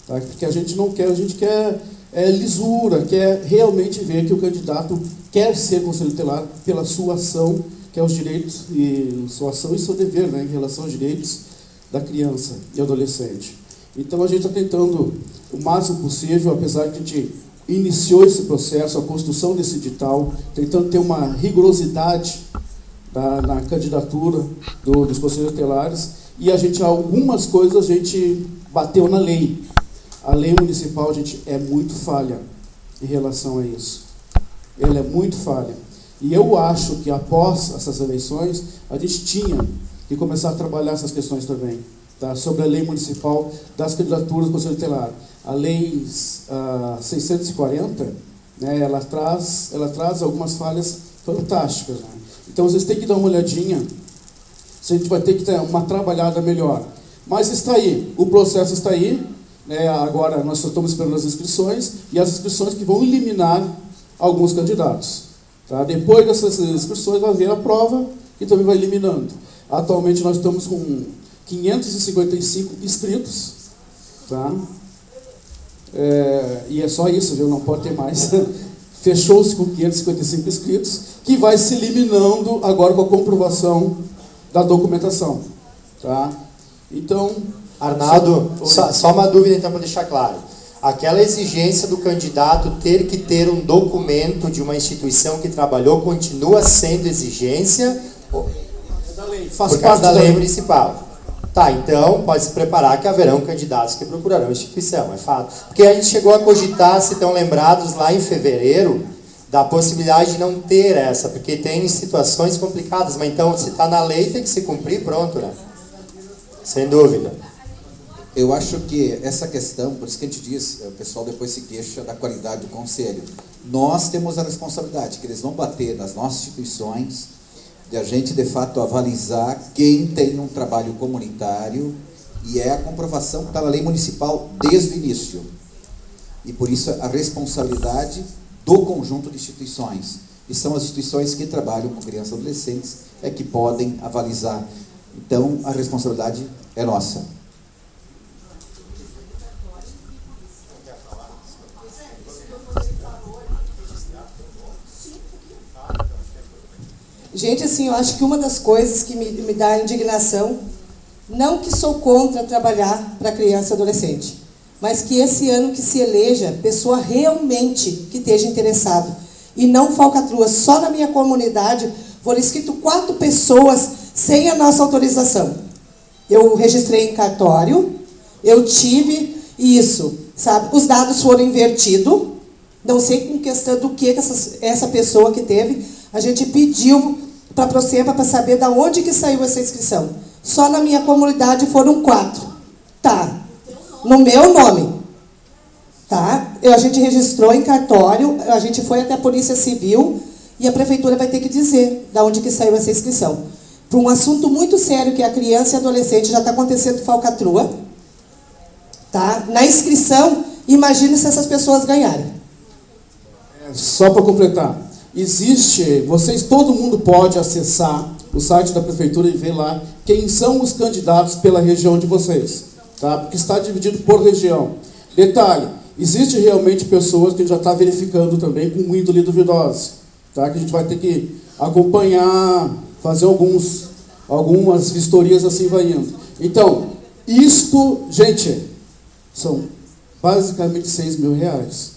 Tá? Porque a gente não quer, a gente quer lisura, quer realmente ver que o candidato quer ser conselheiro tutelar pela sua ação, que é os direitos, e sua ação e seu dever, né, em relação aos direitos da criança e adolescente. Então, a gente está tentando o máximo possível, apesar de a gente iniciou esse processo, a construção desse edital, tentando ter uma rigorosidade na candidatura dos conselheiros tutelares, e algumas coisas a gente bateu na lei. A lei municipal, gente, é muito falha em relação a isso. Ela é muito falha. E eu acho que após essas eleições, a gente tinha que começar a trabalhar essas questões também, tá? Sobre a lei municipal das candidaturas do Conselho Tutelar. A lei 640, né, ela traz algumas falhas fantásticas, né? Então, vocês têm que dar uma olhadinha, a gente vai ter que ter uma trabalhada melhor. Mas está aí, o processo está aí, né? Agora nós só estamos esperando as inscrições, e as inscrições que vão eliminar alguns candidatos. Tá? Depois dessas inscrições vai haver a prova, que também vai eliminando. Atualmente nós estamos com 555 inscritos, tá? E é só isso, viu? Não pode ter mais. Fechou-se com 555 inscritos, que vai se eliminando agora com a comprovação da documentação. Tá? Então... Arnaldo, só uma dúvida então para deixar claro. Aquela exigência do candidato ter que ter um documento de uma instituição que trabalhou continua sendo exigência por causa da lei municipal. Tá, então pode se preparar que haverão candidatos que procurarão a instituição, é fato. Porque a gente chegou a cogitar, se estão lembrados, lá em fevereiro, da possibilidade de não ter essa, porque tem situações complicadas, mas então se está na lei tem que se cumprir, pronto, né? Sem dúvida. Eu acho que essa questão, por isso que a gente diz, o pessoal depois se queixa da qualidade do conselho. Nós temos a responsabilidade, que eles vão bater nas nossas instituições, de a gente, de fato, avalizar quem tem um trabalho comunitário, e é a comprovação que está na lei municipal desde o início. E, por isso, a responsabilidade do conjunto de instituições. E são as instituições que trabalham com crianças e adolescentes que podem avalizar. Então, a responsabilidade é nossa. Gente, assim, eu acho que uma das coisas que me dá indignação, não que sou contra trabalhar para criança e adolescente, mas que esse ano que se eleja pessoa realmente que esteja interessado. E não falcatrua. Só na minha comunidade foram escritas 4 pessoas sem a nossa autorização. Eu registrei em cartório, eu tive isso, sabe? Os dados foram invertidos, não sei com questão do que essa pessoa que teve, a gente pediu para a Procempa para saber de onde que saiu essa inscrição. Só na minha comunidade foram 4. Tá. No meu nome. Tá? A gente registrou em cartório, a gente foi até a Polícia Civil e a Prefeitura vai ter que dizer de onde que saiu essa inscrição. Para um assunto muito sério que é a criança e adolescente, já está acontecendo falcatrua. Tá? Na inscrição, imagine se essas pessoas ganharem. Só para completar, todo mundo pode acessar o site da Prefeitura e ver lá quem são os candidatos pela região de vocês, tá? Porque está dividido por região. Detalhe, existe realmente pessoas que a gente já está verificando também com índole duvidosa, tá? Que a gente vai ter que acompanhar, fazer algumas vistorias, assim vai indo. Então, isto, gente, são basicamente R$6.000.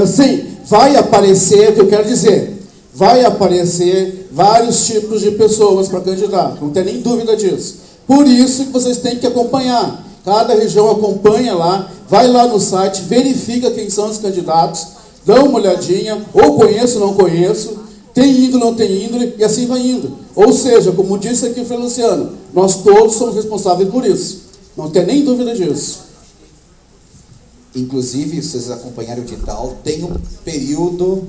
Sim, vai aparecer, o que eu quero dizer, vai aparecer vários tipos de pessoas para candidato, não tem nem dúvida disso. Por isso que vocês têm que acompanhar. Cada região acompanha lá, vai lá no site, verifica quem são os candidatos, dá uma olhadinha, ou conheço, não conheço, tem índole, não tem índole, e assim vai indo. Ou seja, como disse aqui o Frei Luciano, nós todos somos responsáveis por isso. Não tem nem dúvida disso. Inclusive, se vocês acompanharem o edital, tem um período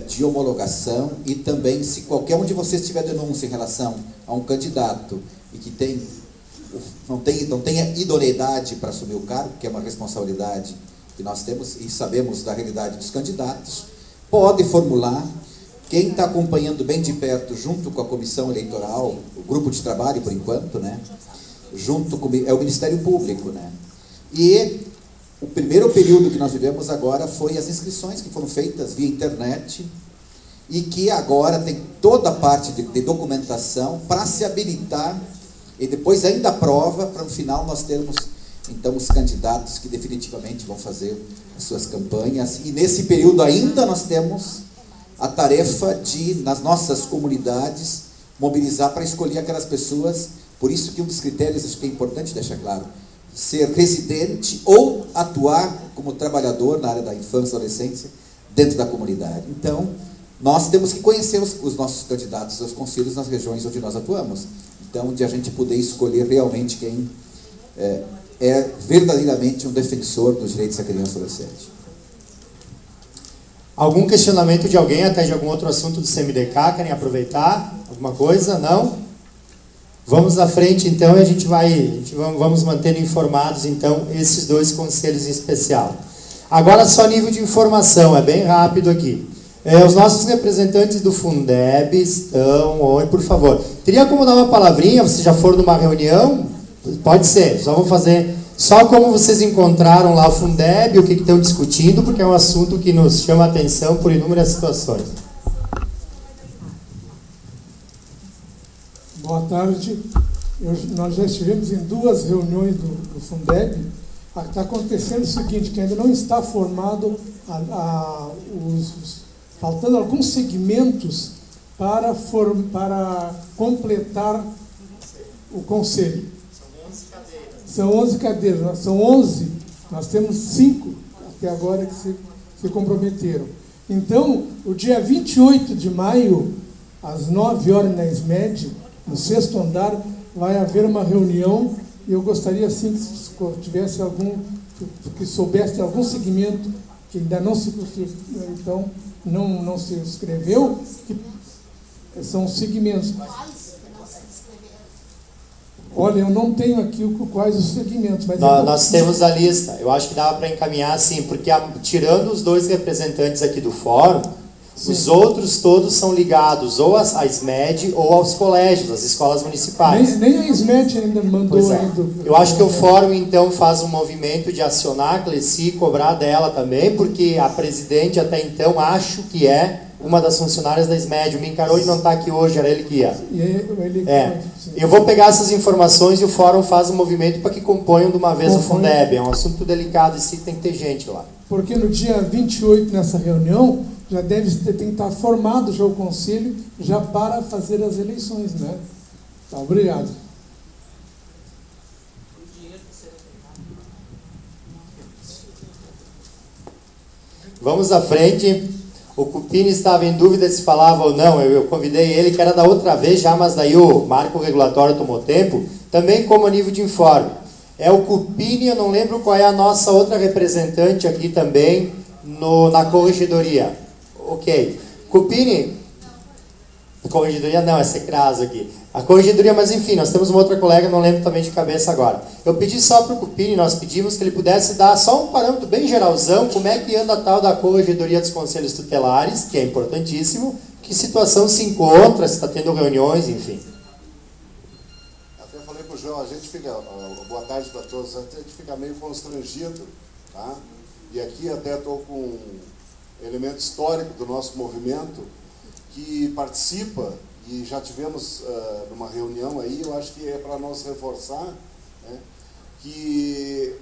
de homologação e também, se qualquer um de vocês tiver denúncia em relação a um candidato e que não tenha idoneidade para assumir o cargo, que é uma responsabilidade que nós temos e sabemos da realidade dos candidatos, pode formular. Quem está acompanhando bem de perto, junto com a comissão eleitoral, o grupo de trabalho, por enquanto, né? É o Ministério Público, né? E o primeiro período que nós vivemos agora foi as inscrições que foram feitas via internet e que agora tem toda a parte de documentação para se habilitar e depois ainda a prova para no final nós termos então os candidatos que definitivamente vão fazer as suas campanhas. E nesse período ainda nós temos a tarefa de, nas nossas comunidades, mobilizar para escolher aquelas pessoas. Por isso que um dos critérios, acho que é importante deixar claro, ser residente ou atuar como trabalhador na área da infância e adolescência dentro da comunidade. Então, nós temos que conhecer os nossos candidatos, os conselhos nas regiões onde nós atuamos. Então, de a gente poder escolher realmente quem é verdadeiramente um defensor dos direitos da criança e adolescente. Algum questionamento de alguém, até de algum outro assunto do CMDK? Querem aproveitar? Alguma coisa? Não? Vamos à frente, então, e vamos mantendo informados, então, esses 2 conselhos em especial. Agora, só nível de informação, é bem rápido aqui. Os nossos representantes do Fundeb estão... Oi, por favor. Teria como dar uma palavrinha? Vocês já foram numa reunião? Pode ser, só vou fazer... Só como vocês encontraram lá o Fundeb, o que estão discutindo, porque é um assunto que nos chama a atenção por inúmeras situações. Boa tarde. Nós já estivemos em 2 reuniões do Fundeb. Está acontecendo o seguinte, que ainda não está formado, faltando alguns segmentos para completar o conselho. São 11 cadeiras, são 11, nós temos 5 até agora que se comprometeram. Então, o dia 28 de maio, às 9 horas na SMED, no 6º andar, vai haver uma reunião e eu gostaria, assim, que tivesse que soubesse de algum segmento que ainda não se inscreveu, que são segmentos. Olha, eu não tenho aqui quais os segmentos, mas... Nós temos a lista. Eu acho que dava para encaminhar assim, porque tirando os 2 representantes aqui do fórum, sim, os outros todos são ligados ou à SMED ou aos colégios, às escolas municipais. Nem a SMED ainda mandou. Pois é. Eu acho que o fórum, então, faz um movimento de acionar a Cleci e cobrar dela também, porque a presidente, até então, acho que é uma das funcionárias da SMED me encarou e não está aqui hoje, era ele que ia. Ele Eu vou pegar essas informações e o fórum faz um movimento para que componham de uma vez o Fundeb. É um assunto delicado e tem que ter gente lá. Porque no dia 28, nessa reunião, já tem que estar formado já o conselho já para fazer as eleições, né? Tá, obrigado. Vamos à frente. O Cupini estava em dúvida se falava ou não. Eu convidei ele, que era da outra vez já, mas daí o marco regulatório tomou tempo. Também como nível de informe. É o Cupini, eu não lembro qual é a nossa outra representante aqui também na corregedoria. Ok. Cupini? Corregedoria não, é Secraso aqui. A corregedoria, mas enfim, nós temos uma outra colega, não lembro também de cabeça agora. Eu pedi só para o Cupini, nós pedimos que ele pudesse dar só um parâmetro bem geralzão, como é que anda a tal da corregedoria dos conselhos tutelares, que é importantíssimo, que situação se encontra, se está tendo reuniões, enfim. Até falei para o João, a gente fica, boa tarde para todos, a gente fica meio constrangido, tá? E aqui até estou com um elemento histórico do nosso movimento, que participa, e já tivemos numa reunião aí, eu acho que é para nós reforçar, né, que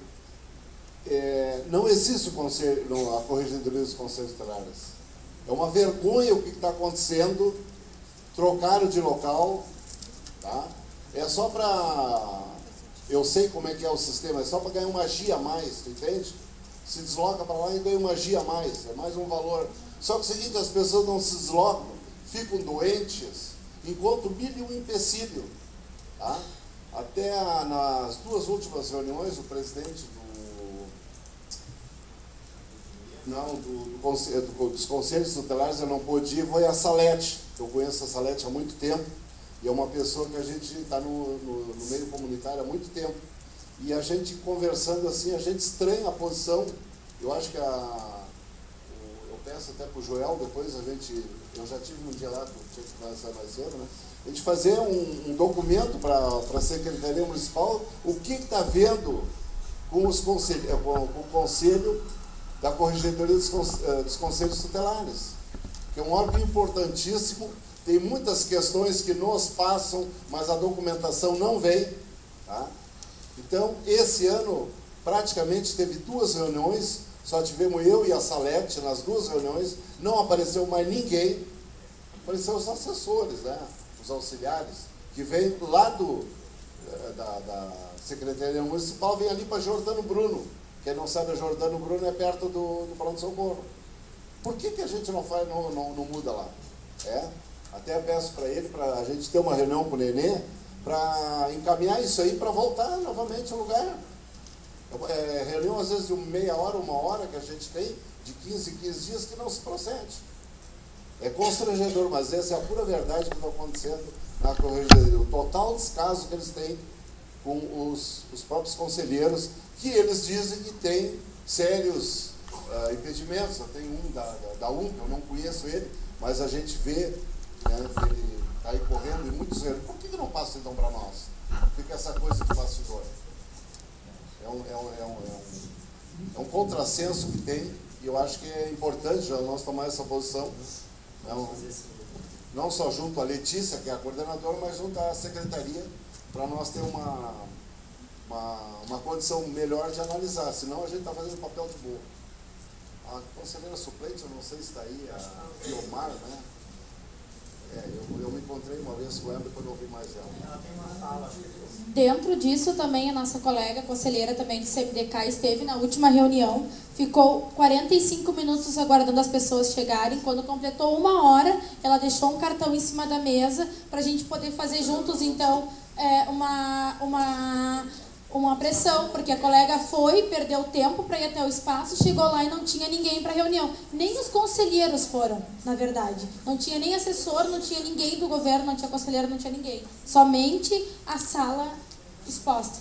não existe o conselho, a corregedoria dos conselhos tutelares. É uma vergonha o que está acontecendo, trocaram de local, tá? É só para... Eu sei como é que é o sistema, é só para ganhar uma magia a mais, tu entende? Se desloca para lá e ganha uma magia a mais, é mais um valor. Só que é o seguinte, as pessoas não se deslocam, ficam doentes, encontram mil e um empecilho. Tá? Até nas duas últimas reuniões, o presidente dos conselhos tutelares, eu não pude ir, foi a Salete. Eu conheço a Salete há muito tempo, e é uma pessoa que a gente está no meio comunitário há muito tempo. E a gente conversando assim, a gente estranha a posição. Eu acho que eu peço até para o Joel, depois eu já tive um dia lá, tinha que começar mais cedo, né? A gente fazer um documento para a Secretaria Municipal, o que está vendo com o Conselho da Corregedoria dos Conselhos Tutelares, que é um órgão importantíssimo, tem muitas questões que nos passam, mas a documentação não vem, tá? Então, esse ano, praticamente teve 2 reuniões, só tivemos eu e a Salete nas 2 reuniões, não apareceu mais ninguém, apareceram os assessores, né, os auxiliares, que vêm lá da Secretaria Municipal, vem ali para Jordano Bruno. Quem não sabe, a Jordano Bruno é perto do pronto-socorro. Por que a gente não muda lá? Até peço para ele, para a gente ter uma reunião com o Nenê, para encaminhar isso aí, para voltar novamente ao lugar. Reunião às vezes de meia hora, 1 hora que a gente tem, de 15 em 15 dias, que não se procede. É constrangedor, mas essa é a pura verdade que está acontecendo na corregedoria. O total descaso que eles têm com os próprios conselheiros, que eles dizem que tem sérios impedimentos. Tem um da que eu não conheço ele, mas a gente vê, né, ele está aí correndo e muitos erros. Por que não passa então para nós? Fica essa coisa de bastidor. É um contrassenso que tem, e eu acho que é importante já nós tomar essa posição, não só junto à Letícia, que é a coordenadora, mas junto à secretaria, para nós ter uma condição melhor de analisar, senão a gente está fazendo papel de burro. A conselheira suplente, eu não sei se está aí, a Guiomar, né? Eu me encontrei uma vez com ela, depois não ouvi mais ela. Ela tem uma sala. Dentro disso também a nossa colega conselheira também do CMDK esteve na última reunião, ficou 45 minutos aguardando as pessoas chegarem. Quando completou 1 hora, ela deixou um cartão em cima da mesa para a gente poder fazer juntos, então, uma pressão, porque a colega perdeu tempo para ir até o espaço, chegou lá e não tinha ninguém para a reunião. Nem os conselheiros foram, na verdade. Não tinha nem assessor, não tinha ninguém do governo, não tinha conselheiro, não tinha ninguém. Somente a sala exposta.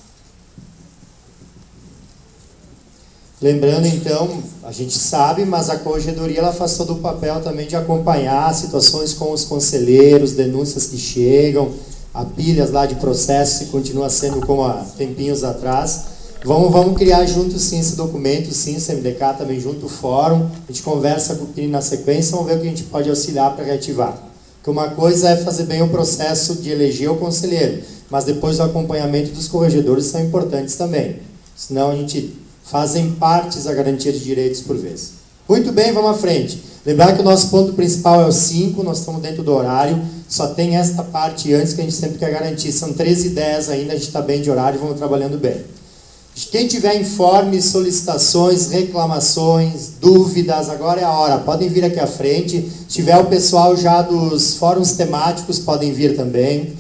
Lembrando, então, a gente sabe, mas a corregedoria ela faz todo o papel também de acompanhar situações com os conselheiros, denúncias que chegam, a pilhas lá de processos que continua sendo como há tempinhos atrás. Vamos criar junto sim esse documento, sim, o CMDK também junto, o fórum, a gente conversa com o CRI na sequência, vamos ver o que a gente pode auxiliar para reativar. Porque uma coisa é fazer bem o processo de eleger o conselheiro, mas depois o acompanhamento dos corregedores são importantes também. Senão a gente fazem partes a garantia de direitos por vez. Muito bem, vamos à frente. Lembrar que o nosso ponto principal é o 5, nós estamos dentro do horário, só tem esta parte antes que a gente sempre quer garantir. São 13h10 ainda, a gente está bem de horário e vamos trabalhando bem. Quem tiver informes, solicitações, reclamações, dúvidas, agora é a hora. Podem vir aqui à frente. Se tiver o pessoal já dos fóruns temáticos, podem vir também.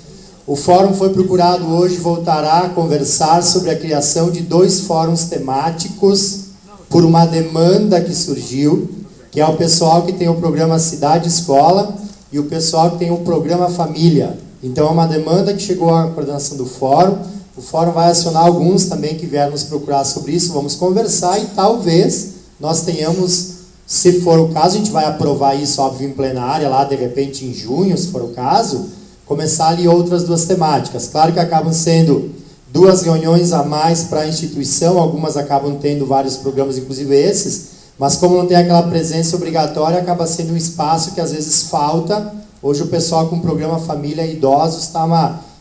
O fórum foi procurado hoje, voltará a conversar sobre a criação de 2 fóruns temáticos por uma demanda que surgiu, que é o pessoal que tem o programa Cidade Escola e o pessoal que tem o programa Família. Então é uma demanda que chegou à coordenação do fórum. O fórum vai acionar alguns também que vieram nos procurar sobre isso, vamos conversar e talvez nós tenhamos, se for o caso, a gente vai aprovar isso, óbvio, em plenária, lá de repente em junho, se for o caso, começar ali outras 2 temáticas. Claro que acabam sendo 2 reuniões a mais para a instituição, algumas acabam tendo vários programas, inclusive esses, mas como não tem aquela presença obrigatória, acaba sendo um espaço que às vezes falta. Hoje o pessoal com o programa Família e Idosos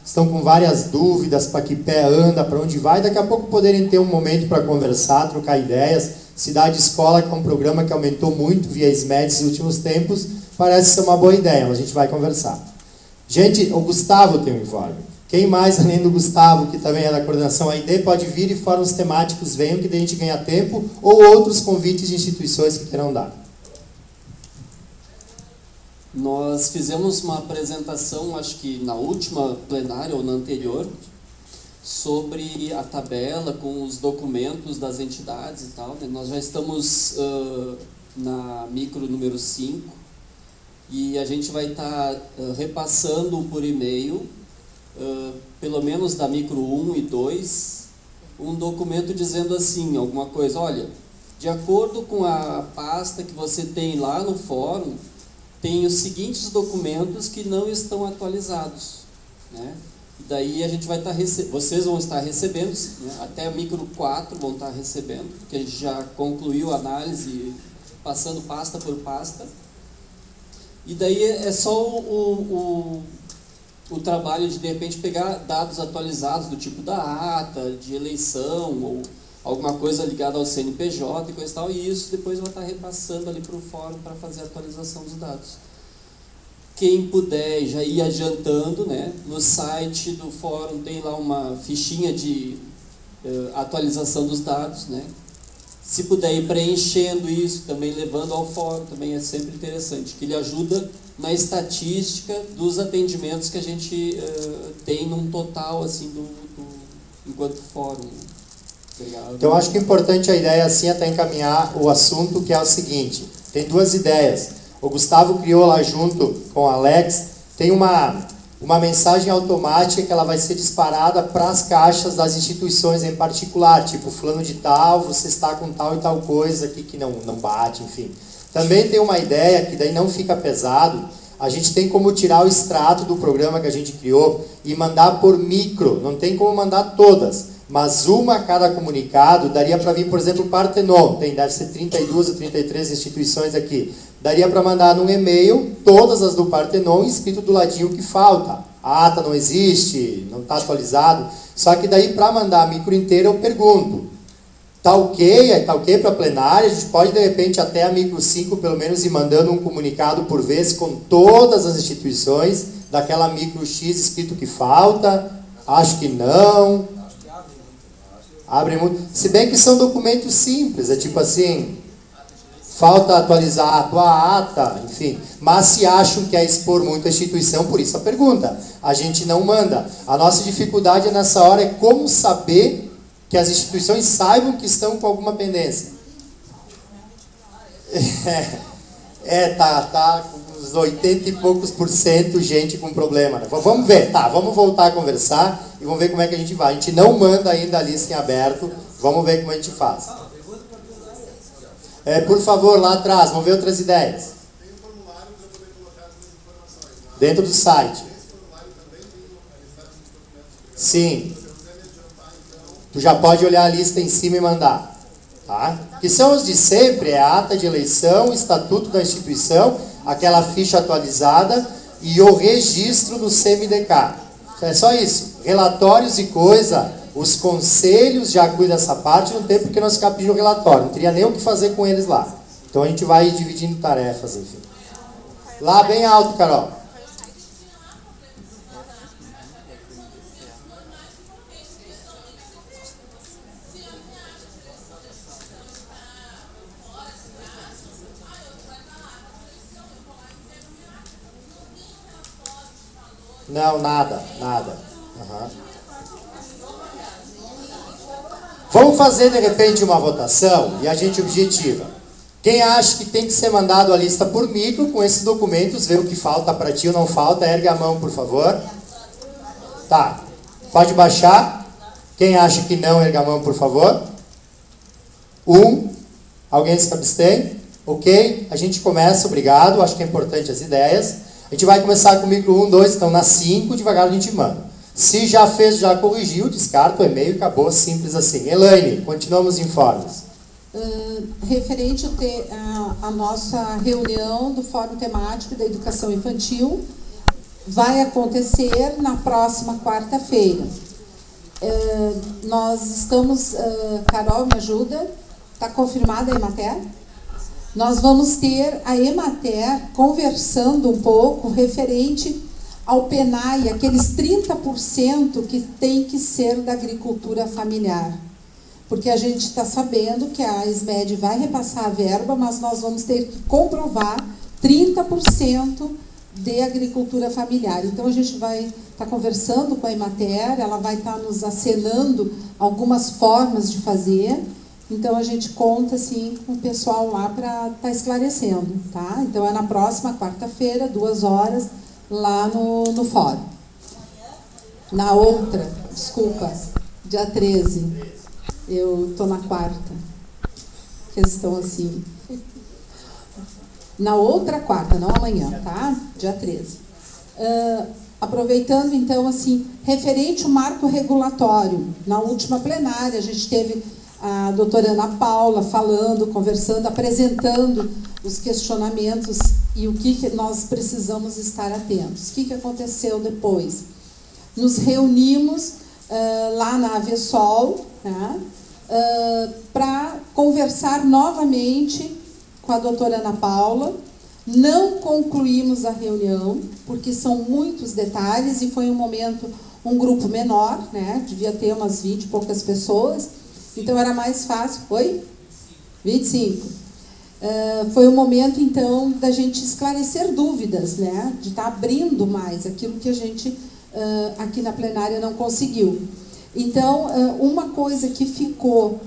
estão com várias dúvidas, para que pé anda, para onde vai, daqui a pouco poderem ter um momento para conversar, trocar ideias. Cidade Escola, que é um programa que aumentou muito via SMED nos últimos tempos, parece ser uma boa ideia, mas a gente vai conversar. Gente, o Gustavo tem um informe. Quem mais, além do Gustavo, que também é da coordenação AID, pode vir e fóruns temáticos venham, que daí a gente ganha tempo, ou outros convites de instituições que queiram dar. Nós fizemos uma apresentação, acho que na última plenária ou na anterior, sobre a tabela com os documentos das entidades e tal. Né? Nós já estamos na micro número 5 e a gente vai estar repassando por e-mail, pelo menos da micro 1 e 2, um documento dizendo assim, alguma coisa, olha, de acordo com a pasta que você tem lá no fórum, tem os seguintes documentos que não estão atualizados, né? E daí a gente vai estar vocês vão estar recebendo, né? Até a micro 4 vão estar recebendo, porque a gente já concluiu a análise, passando pasta por pasta. E daí é só o trabalho de repente pegar dados atualizados do tipo da ata, de eleição, ou alguma coisa ligada ao CNPJ e coisa e tal, e isso depois vai estar repassando ali para o fórum para fazer a atualização dos dados. Quem puder já ir adiantando, né? No site do fórum tem lá uma fichinha de atualização dos dados, né? Se puder ir preenchendo isso, também levando ao fórum, também é sempre interessante, que ele ajuda na estatística dos atendimentos que a gente tem num total, assim, enquanto fórum. Então, acho que é importante a ideia, assim, até encaminhar o assunto, que é o seguinte, tem 2 ideias. O Gustavo criou lá junto com o Alex, tem uma mensagem automática que ela vai ser disparada para as caixas das instituições em particular, tipo, fulano de tal, você está com tal e tal coisa aqui que não bate, enfim. Também tem uma ideia que daí não fica pesado, a gente tem como tirar o extrato do programa que a gente criou e mandar por micro, não tem como mandar todas, mas uma a cada comunicado, daria para vir, por exemplo, o Partenon, deve ser 32 ou 33 instituições aqui, daria para mandar num e-mail todas as do Partenon, escrito do ladinho que falta. A ata não existe, não está atualizado, só que daí para mandar a micro inteira eu pergunto, tá ok para plenária, a gente pode de repente até a micro 5 pelo menos ir mandando um comunicado por vez com todas as instituições, daquela micro X escrito que falta, acho que não. Abre muito. Se bem que são documentos simples, é tipo assim, falta atualizar a tua ata, enfim. Mas se acham que é expor muito a instituição, por isso a pergunta. A gente não manda. A nossa dificuldade nessa hora é como saber que as instituições saibam que estão com alguma pendência. Tá com uns 80 e poucos % gente com problema. Né? Vamos ver, vamos voltar a conversar e vamos ver como é que a gente vai. A gente não manda ainda a lista em aberto, vamos ver como a gente faz. Por favor, lá atrás, vamos ver outras ideias. Dentro do site. Sim. tu já pode olhar a lista em cima e mandar. Tá? Que são os de sempre, é a ata de eleição, o estatuto da instituição, aquela ficha atualizada e o registro do CMDK. É só isso. Relatórios e coisa, os conselhos já cuidam dessa parte, não tem porque nós ficar pedindo relatório, não teria nem o que fazer com eles lá. Então a gente vai dividindo tarefas, enfim. Lá bem alto, Carol. Não, nada. Uhum. Vamos fazer de repente uma votação e a gente objetiva. Quem acha que tem que ser mandado a lista por micro com esses documentos, ver o que falta para ti ou não falta, ergue a mão, por favor. Tá, pode baixar. Quem acha que não, ergue a mão, por favor. Alguém se abstém? Ok, a gente começa, obrigado, acho que é importante as ideias. A gente vai começar com o micro 1, 2, então nas 5, devagar a gente manda. Se já fez, já corrigiu, descarta o e-mail e acabou, simples assim. Elaine, continuamos informes. Referente à nossa reunião do Fórum Temático da Educação Infantil, vai acontecer na próxima quarta-feira. Nós estamos, Carol, me ajuda, está confirmada a Emater? Nós vamos ter a Emater conversando um pouco referente ao PENAI, aqueles 30% que tem que ser da agricultura familiar. Porque a gente está sabendo que a SMED vai repassar a verba, mas nós vamos ter que comprovar 30% de agricultura familiar. Então, a gente vai estar conversando com a Emater, ela vai estar nos acenando algumas formas de fazer. Então, a gente conta, assim, com o pessoal lá para estar esclarecendo, tá? Então, é na próxima quarta-feira, 2 horas, lá no fórum. Na outra, desculpa, dia 13. Eu estou na quarta. Questão assim. Na outra quarta, não amanhã, tá? Dia 13. Aproveitando, então, assim, referente ao marco regulatório. Na última plenária, a gente teve a doutora Ana Paula falando, conversando, apresentando os questionamentos e o que nós precisamos estar atentos. O que aconteceu depois? Nos reunimos lá na Avesol, né, para conversar novamente com a doutora Ana Paula. Não concluímos a reunião, porque são muitos detalhes e foi um momento, um grupo menor, né, devia ter umas 20 e poucas pessoas, então era mais fácil. Foi? 25. Foi o momento, então, da gente esclarecer dúvidas, né, de estar abrindo mais aquilo que a gente aqui na plenária não conseguiu. Então, uma coisa que ficou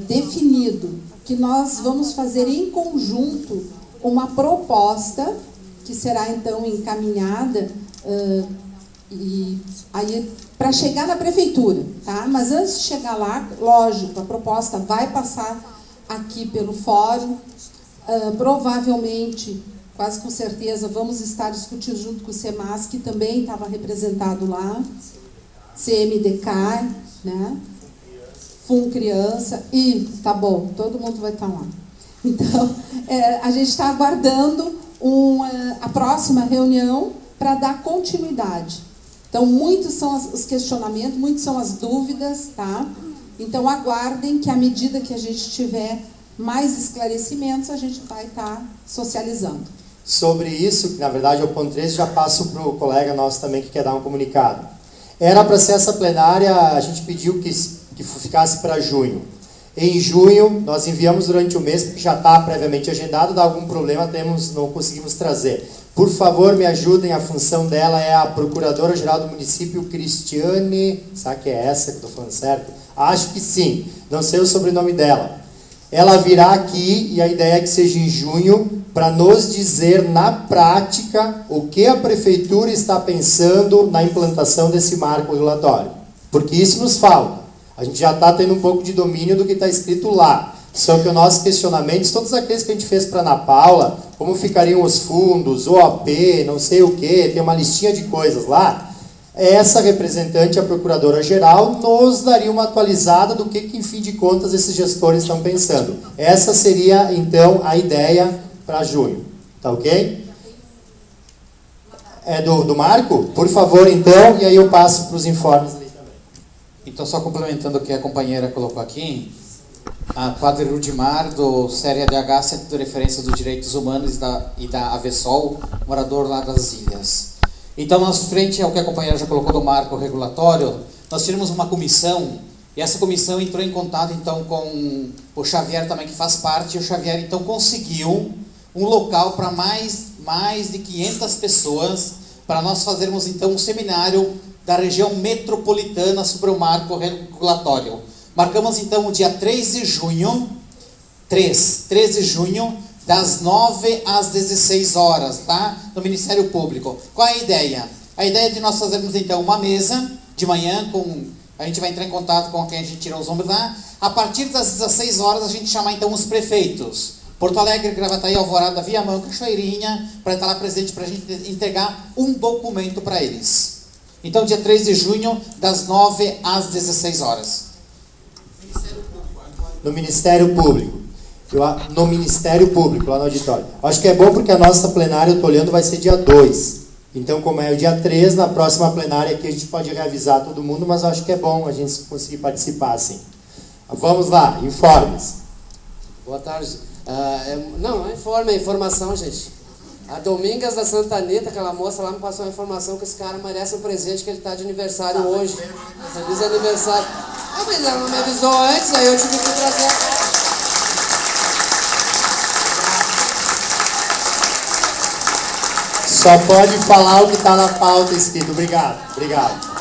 definido, que nós vamos fazer em conjunto uma proposta que será, então, encaminhada e aí para chegar na prefeitura, tá? Mas antes de chegar lá, lógico, a proposta vai passar aqui pelo fórum, provavelmente, quase com certeza, vamos estar discutindo junto com o CEMAS, que também estava representado lá, CMDK, né? FUN Criança, e tá bom, todo mundo vai estar lá. Então, a gente está aguardando a próxima reunião para dar continuidade. Então, muitos são os questionamentos, muitos são as dúvidas, tá? Então, aguardem que à medida que a gente tiver mais esclarecimentos, a gente vai estar socializando. Sobre isso, que na verdade é o ponto 13, já passo para o colega nosso também que quer dar um comunicado. Era para ser essa plenária, a gente pediu que ficasse para junho. Em junho, nós enviamos durante o mês, porque já está previamente agendado, dá algum problema, não conseguimos trazer. Por favor, me ajudem, a função dela é a Procuradora-Geral do Município, Cristiane... Sabe que é essa que estou falando certo? Acho que sim, não sei o sobrenome dela. Ela virá aqui, e a ideia é que seja em junho, para nos dizer na prática o que a Prefeitura está pensando na implantação desse marco regulatório. Porque isso nos falta. A gente já está tendo um pouco de domínio do que está escrito lá. Só que os nossos questionamentos, todos aqueles que a gente fez para a Ana Paula, como ficariam os fundos, OAP, não sei o quê, tem uma listinha de coisas lá, essa representante, a Procuradora-Geral, nos daria uma atualizada do que, em fim de contas, esses gestores estão pensando. Essa seria, então, a ideia para junho. Tá ok? É do Marco? Por favor, então, e aí eu passo para os informes ali também. Então, só complementando o que a companheira colocou aqui, a Padre Rudimar, do CRADH, Centro de Referência dos Direitos Humanos e da AVESOL, morador lá das Ilhas. Então, nós, frente ao que a companheira já colocou do marco regulatório, nós tivemos uma comissão, e essa comissão entrou em contato, então, com o Xavier também, que faz parte, e o Xavier, então, conseguiu um local para mais de 500 pessoas, para nós fazermos, então, um seminário da região metropolitana sobre o marco regulatório. Marcamos, então, o dia 3 de junho, 3 de junho, das 9 às 16 horas, tá? No Ministério Público. Qual é a ideia? A ideia é de nós fazermos, então, uma mesa de manhã, a gente vai entrar em contato com quem a gente tirou os nomes lá. A partir das 16 horas, a gente chamar, então, os prefeitos. Porto Alegre, Gravataí, Alvorada, Viamão, Cachoeirinha, para estar lá presente, para a gente entregar um documento para eles. Então, dia 3 de junho, das 9 às 16 horas. No Ministério Público. No Ministério Público, lá no auditório. Acho que é bom porque a nossa plenária, eu estou olhando, vai ser dia 2. Então, como é o dia 3, na próxima plenária aqui a gente pode reavisar todo mundo, mas eu acho que é bom a gente conseguir participar assim. Vamos lá, informes. Boa tarde. Não informe, é informação, gente. A Domingas da Santa Anita, aquela moça lá, me passou a informação que esse cara merece um presente, que ele está de aniversário hoje. Feliz aniversário. Mas ela não me avisou antes, aí eu tive que trazer. Só pode falar o que está na pauta escrito. Obrigado. Obrigado.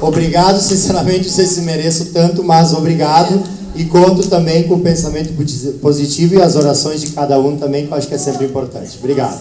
Obrigado, sinceramente, não sei se mereço tanto, mas obrigado. E conto também com o pensamento positivo e as orações de cada um também, que eu acho que é sempre importante. Obrigado.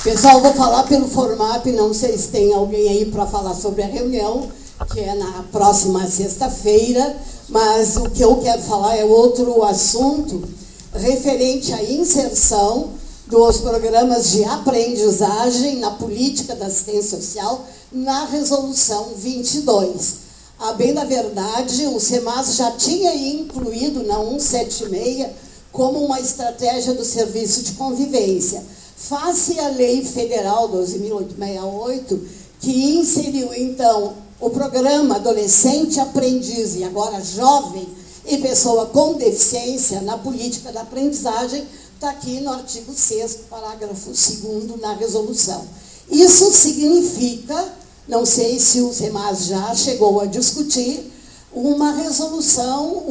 Pessoal, vou falar pelo Formap, não sei se tem alguém aí para falar sobre a reunião, que é na próxima sexta-feira, mas o que eu quero falar é outro assunto referente à inserção dos programas de aprendizagem na política da assistência social na resolução 22. A bem da verdade, o SEMAS já tinha incluído na 176 como uma estratégia do serviço de convivência. Face à Lei Federal 12.868, que inseriu, então, o programa Adolescente Aprendiz, e agora Jovem e Pessoa com Deficiência na política da aprendizagem, está aqui no artigo 6º, parágrafo 2º, na resolução. Isso significa, não sei se o SEMAS já chegou a discutir, uma resolução,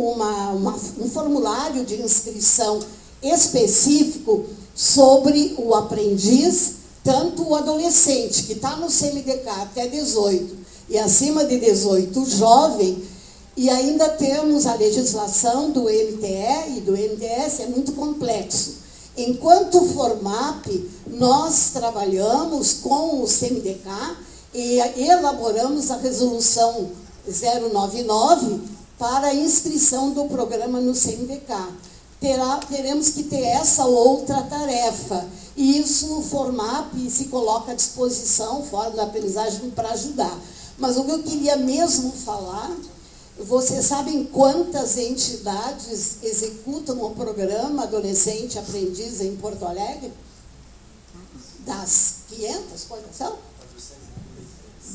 um formulário de inscrição específico sobre o aprendiz, tanto o adolescente, que está no CMDK até 18, e acima de 18, jovem, e ainda temos a legislação do MTE e do MDS, é muito complexo. Enquanto Formap, nós trabalhamos com o CMDK e elaboramos a resolução 099 para a inscrição do programa no CMDK. Teremos que ter essa outra tarefa. E isso o Formap se coloca à disposição, fora da aprendizagem, para ajudar. Mas o que eu queria mesmo falar, vocês sabem quantas entidades executam o programa Adolescente Aprendiz em Porto Alegre? Das 500, quantas são?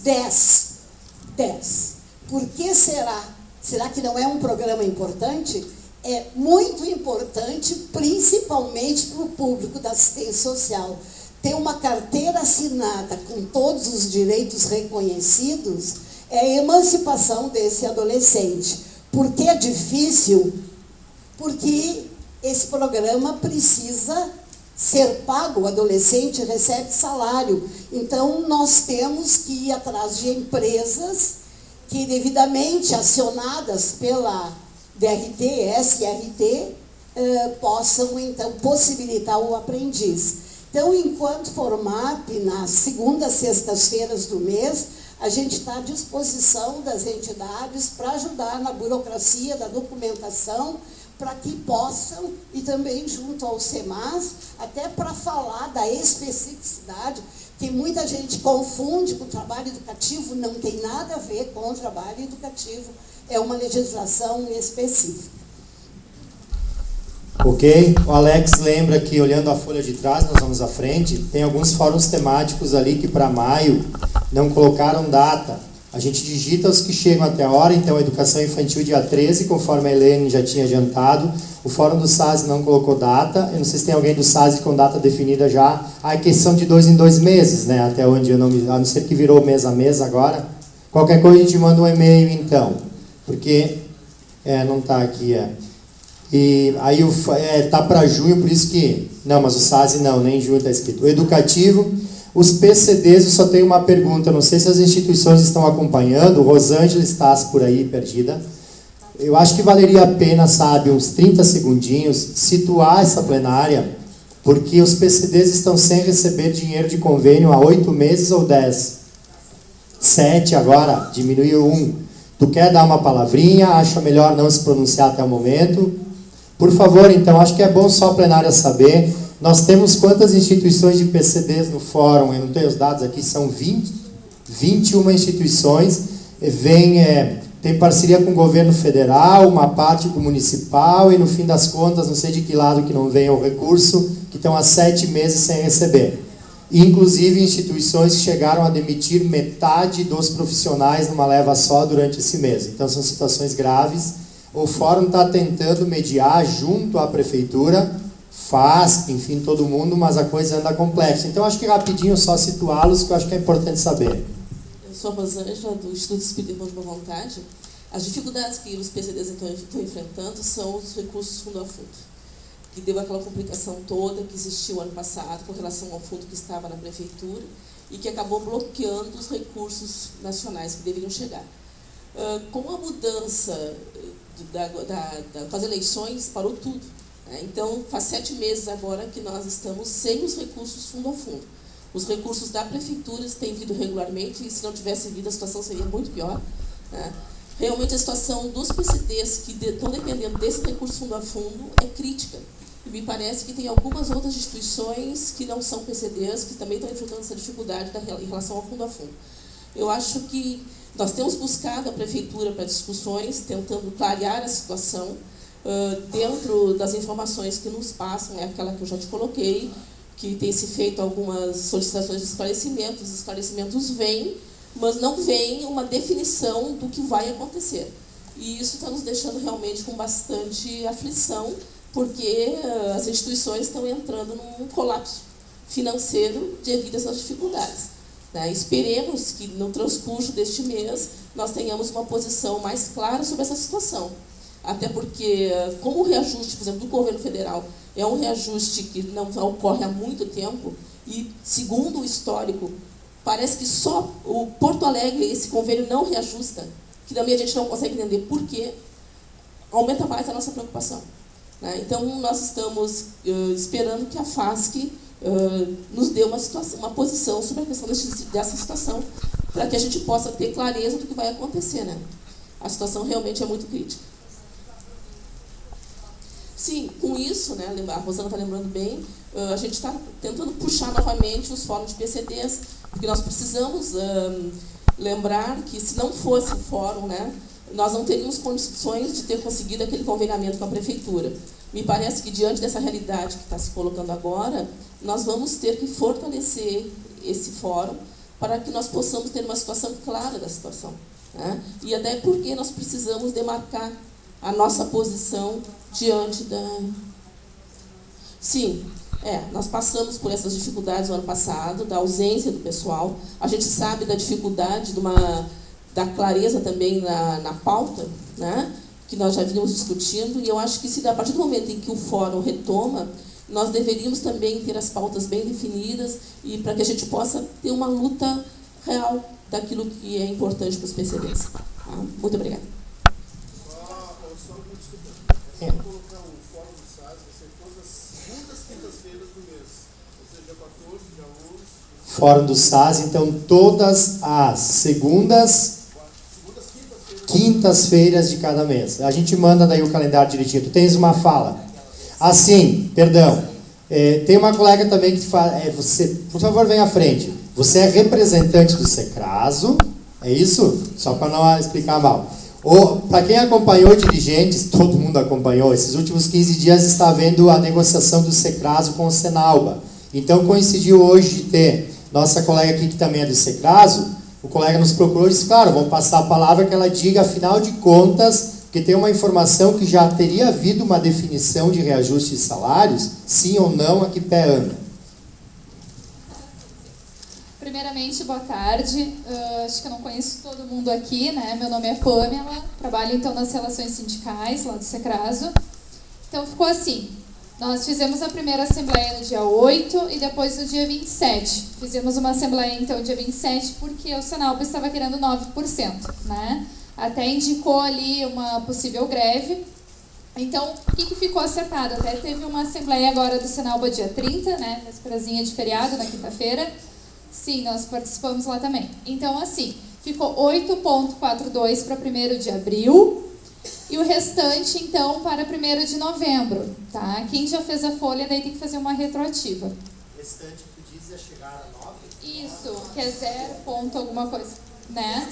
10. Por que será? Será que não é um programa importante? É muito importante, principalmente para o público da assistência social. Ter uma carteira assinada com todos os direitos reconhecidos é a emancipação desse adolescente. Por que é difícil? Porque esse programa precisa ser pago, o adolescente recebe salário. Então, nós temos que ir atrás de empresas que, devidamente acionadas pela DRT, SRT, possam, então, possibilitar o aprendiz. Então, enquanto Formap, nas segundas, sextas-feiras do mês, a gente está à disposição das entidades para ajudar na burocracia da documentação, para que possam, e também junto ao SEMAS, até para falar da especificidade, que muita gente confunde com o trabalho educativo, não tem nada a ver com o trabalho educativo, é uma legislação específica. Ok, o Alex lembra que, olhando a folha de trás, nós vamos à frente, tem alguns fóruns temáticos ali que para maio não colocaram data. A gente digita os que chegam até a hora, então a educação infantil dia 13, conforme a Helene já tinha adiantado. O fórum do SASI não colocou data, eu não sei se tem alguém do SASI com data definida já. A questão de 2 em 2 meses, né? Até onde eu não me... A não ser que virou mês a mês agora. Qualquer coisa a gente manda um e-mail então, porque... não está aqui, E aí tá para junho, por isso que... Não, mas o SASI não, nem em junho está escrito. O educativo, os PCDs, eu só tenho uma pergunta, não sei se as instituições estão acompanhando, Rosângela está por aí, perdida. Eu acho que valeria a pena, sabe, uns 30 segundinhos, situar essa plenária, porque os PCDs estão sem receber dinheiro de convênio há 8 meses ou 10? 7 agora, diminuiu 1. Tu quer dar uma palavrinha, acha melhor não se pronunciar até o momento? Por favor, então, acho que é bom só a plenária saber. Nós temos quantas instituições de PCDs no fórum? Eu não tenho os dados aqui, são 21 instituições. Tem parceria com o governo federal, uma parte com o municipal e, no fim das contas, não sei de que lado que não vem o recurso, que estão há 7 meses sem receber. Inclusive instituições que chegaram a demitir metade dos profissionais numa leva só durante esse mês. Então, são situações graves. O fórum está tentando mediar junto à prefeitura, enfim, todo mundo, mas a coisa anda complexa. Então, acho que rapidinho só situá-los, que eu acho que é importante saber. Eu sou a Rosângela, do Instituto Espírita de Boa Vontade. As dificuldades que os PCDs estão enfrentando são os recursos fundo a fundo, que deu aquela complicação toda que existiu ano passado com relação ao fundo que estava na prefeitura e que acabou bloqueando os recursos nacionais que deveriam chegar. Com a mudança com as eleições, parou tudo. Então, faz 7 meses agora que nós estamos sem os recursos fundo a fundo. Os recursos da prefeitura têm vindo regularmente e, se não tivesse vindo, a situação seria muito pior. Realmente, a situação dos PCDs que estão dependendo desse recurso fundo a fundo é crítica. E me parece que tem algumas outras instituições que não são PCDs, que também estão enfrentando essa dificuldade em relação ao fundo a fundo. Eu acho que nós temos buscado a prefeitura para discussões, tentando clarear a situação, dentro das informações que nos passam, é aquela que eu já te coloquei, que tem se feito algumas solicitações de esclarecimentos, os esclarecimentos vêm, mas não vem uma definição do que vai acontecer. E isso está nos deixando realmente com bastante aflição, porque as instituições estão entrando num colapso financeiro devido a essas dificuldades. Esperemos que no transcurso deste mês nós tenhamos uma posição mais clara sobre essa situação. Até porque, como o reajuste, por exemplo, do governo federal é um reajuste que não ocorre há muito tempo, e, segundo o histórico, parece que só o Porto Alegre, esse convênio não reajusta, que também a gente não consegue entender por quê, aumenta mais a nossa preocupação. Então, nós estamos esperando que a FASC nos dê uma posição sobre a questão dessa situação, para que a gente possa ter clareza do que vai acontecer. A situação realmente é muito crítica. Sim, com isso, a Rosana está lembrando bem, a gente está tentando puxar novamente os fóruns de PCDs, porque nós precisamos lembrar que, se não fosse o fórum, nós não teríamos condições de ter conseguido aquele conveniamento com a prefeitura. Me parece que, diante dessa realidade que está se colocando agora, nós vamos ter que fortalecer esse fórum para que nós possamos ter uma situação clara da situação. E até porque nós precisamos demarcar a nossa posição diante da... Sim, nós passamos por essas dificuldades no ano passado, da ausência do pessoal. A gente sabe da dificuldade da clareza também na pauta, que nós já vínhamos discutindo, e eu acho que, a partir do momento em que o fórum retoma, nós deveríamos também ter as pautas bem definidas, e para que a gente possa ter uma luta real daquilo que é importante para os PCDs. Muito obrigada. Colocar o fórum do SAS, vai ser todas as segundas quintas-feiras do mês, ou seja, Fórum do SAS, então todas as segundas, quintas-feiras de cada mês. A gente manda daí o calendário direitinho. Tu tens uma fala. Assim, perdão. Tem uma colega também que fala, você, por favor, vem à frente. Você é representante do Secraso, é isso? Só para não explicar mal. Para quem acompanhou dirigentes, todo mundo acompanhou, esses últimos 15 dias está havendo a negociação do Secraso com o Senalba. Então coincidiu hoje de ter nossa colega aqui que também é do Secraso, o colega nos procurou e disse, claro, vamos passar a palavra que ela diga, afinal de contas, que tem uma informação que já teria havido uma definição de reajuste de salários, sim ou não, a que pé anda. Primeiramente, boa tarde. Acho que eu não conheço todo mundo aqui, né? Meu nome é Pamela, trabalho então nas relações sindicais lá do Secraso. Então ficou assim, nós fizemos a primeira assembleia no dia 8 e depois no dia 27. Fizemos uma assembleia então dia 27 porque o Senalba estava querendo 9%, né? Até indicou ali uma possível greve. Então, o que ficou acertado? Até teve uma assembleia agora do Senalba dia 30, né? Vésperazinha de feriado, na quinta-feira. Sim, nós participamos lá também. Então, assim, ficou 8,42 para 1º de abril e o restante, então, para 1º de novembro, tá? Quem já fez a folha, daí tem que fazer uma retroativa. O restante que tu diz é chegar a 9? Isso, que é 0 ponto alguma coisa, né?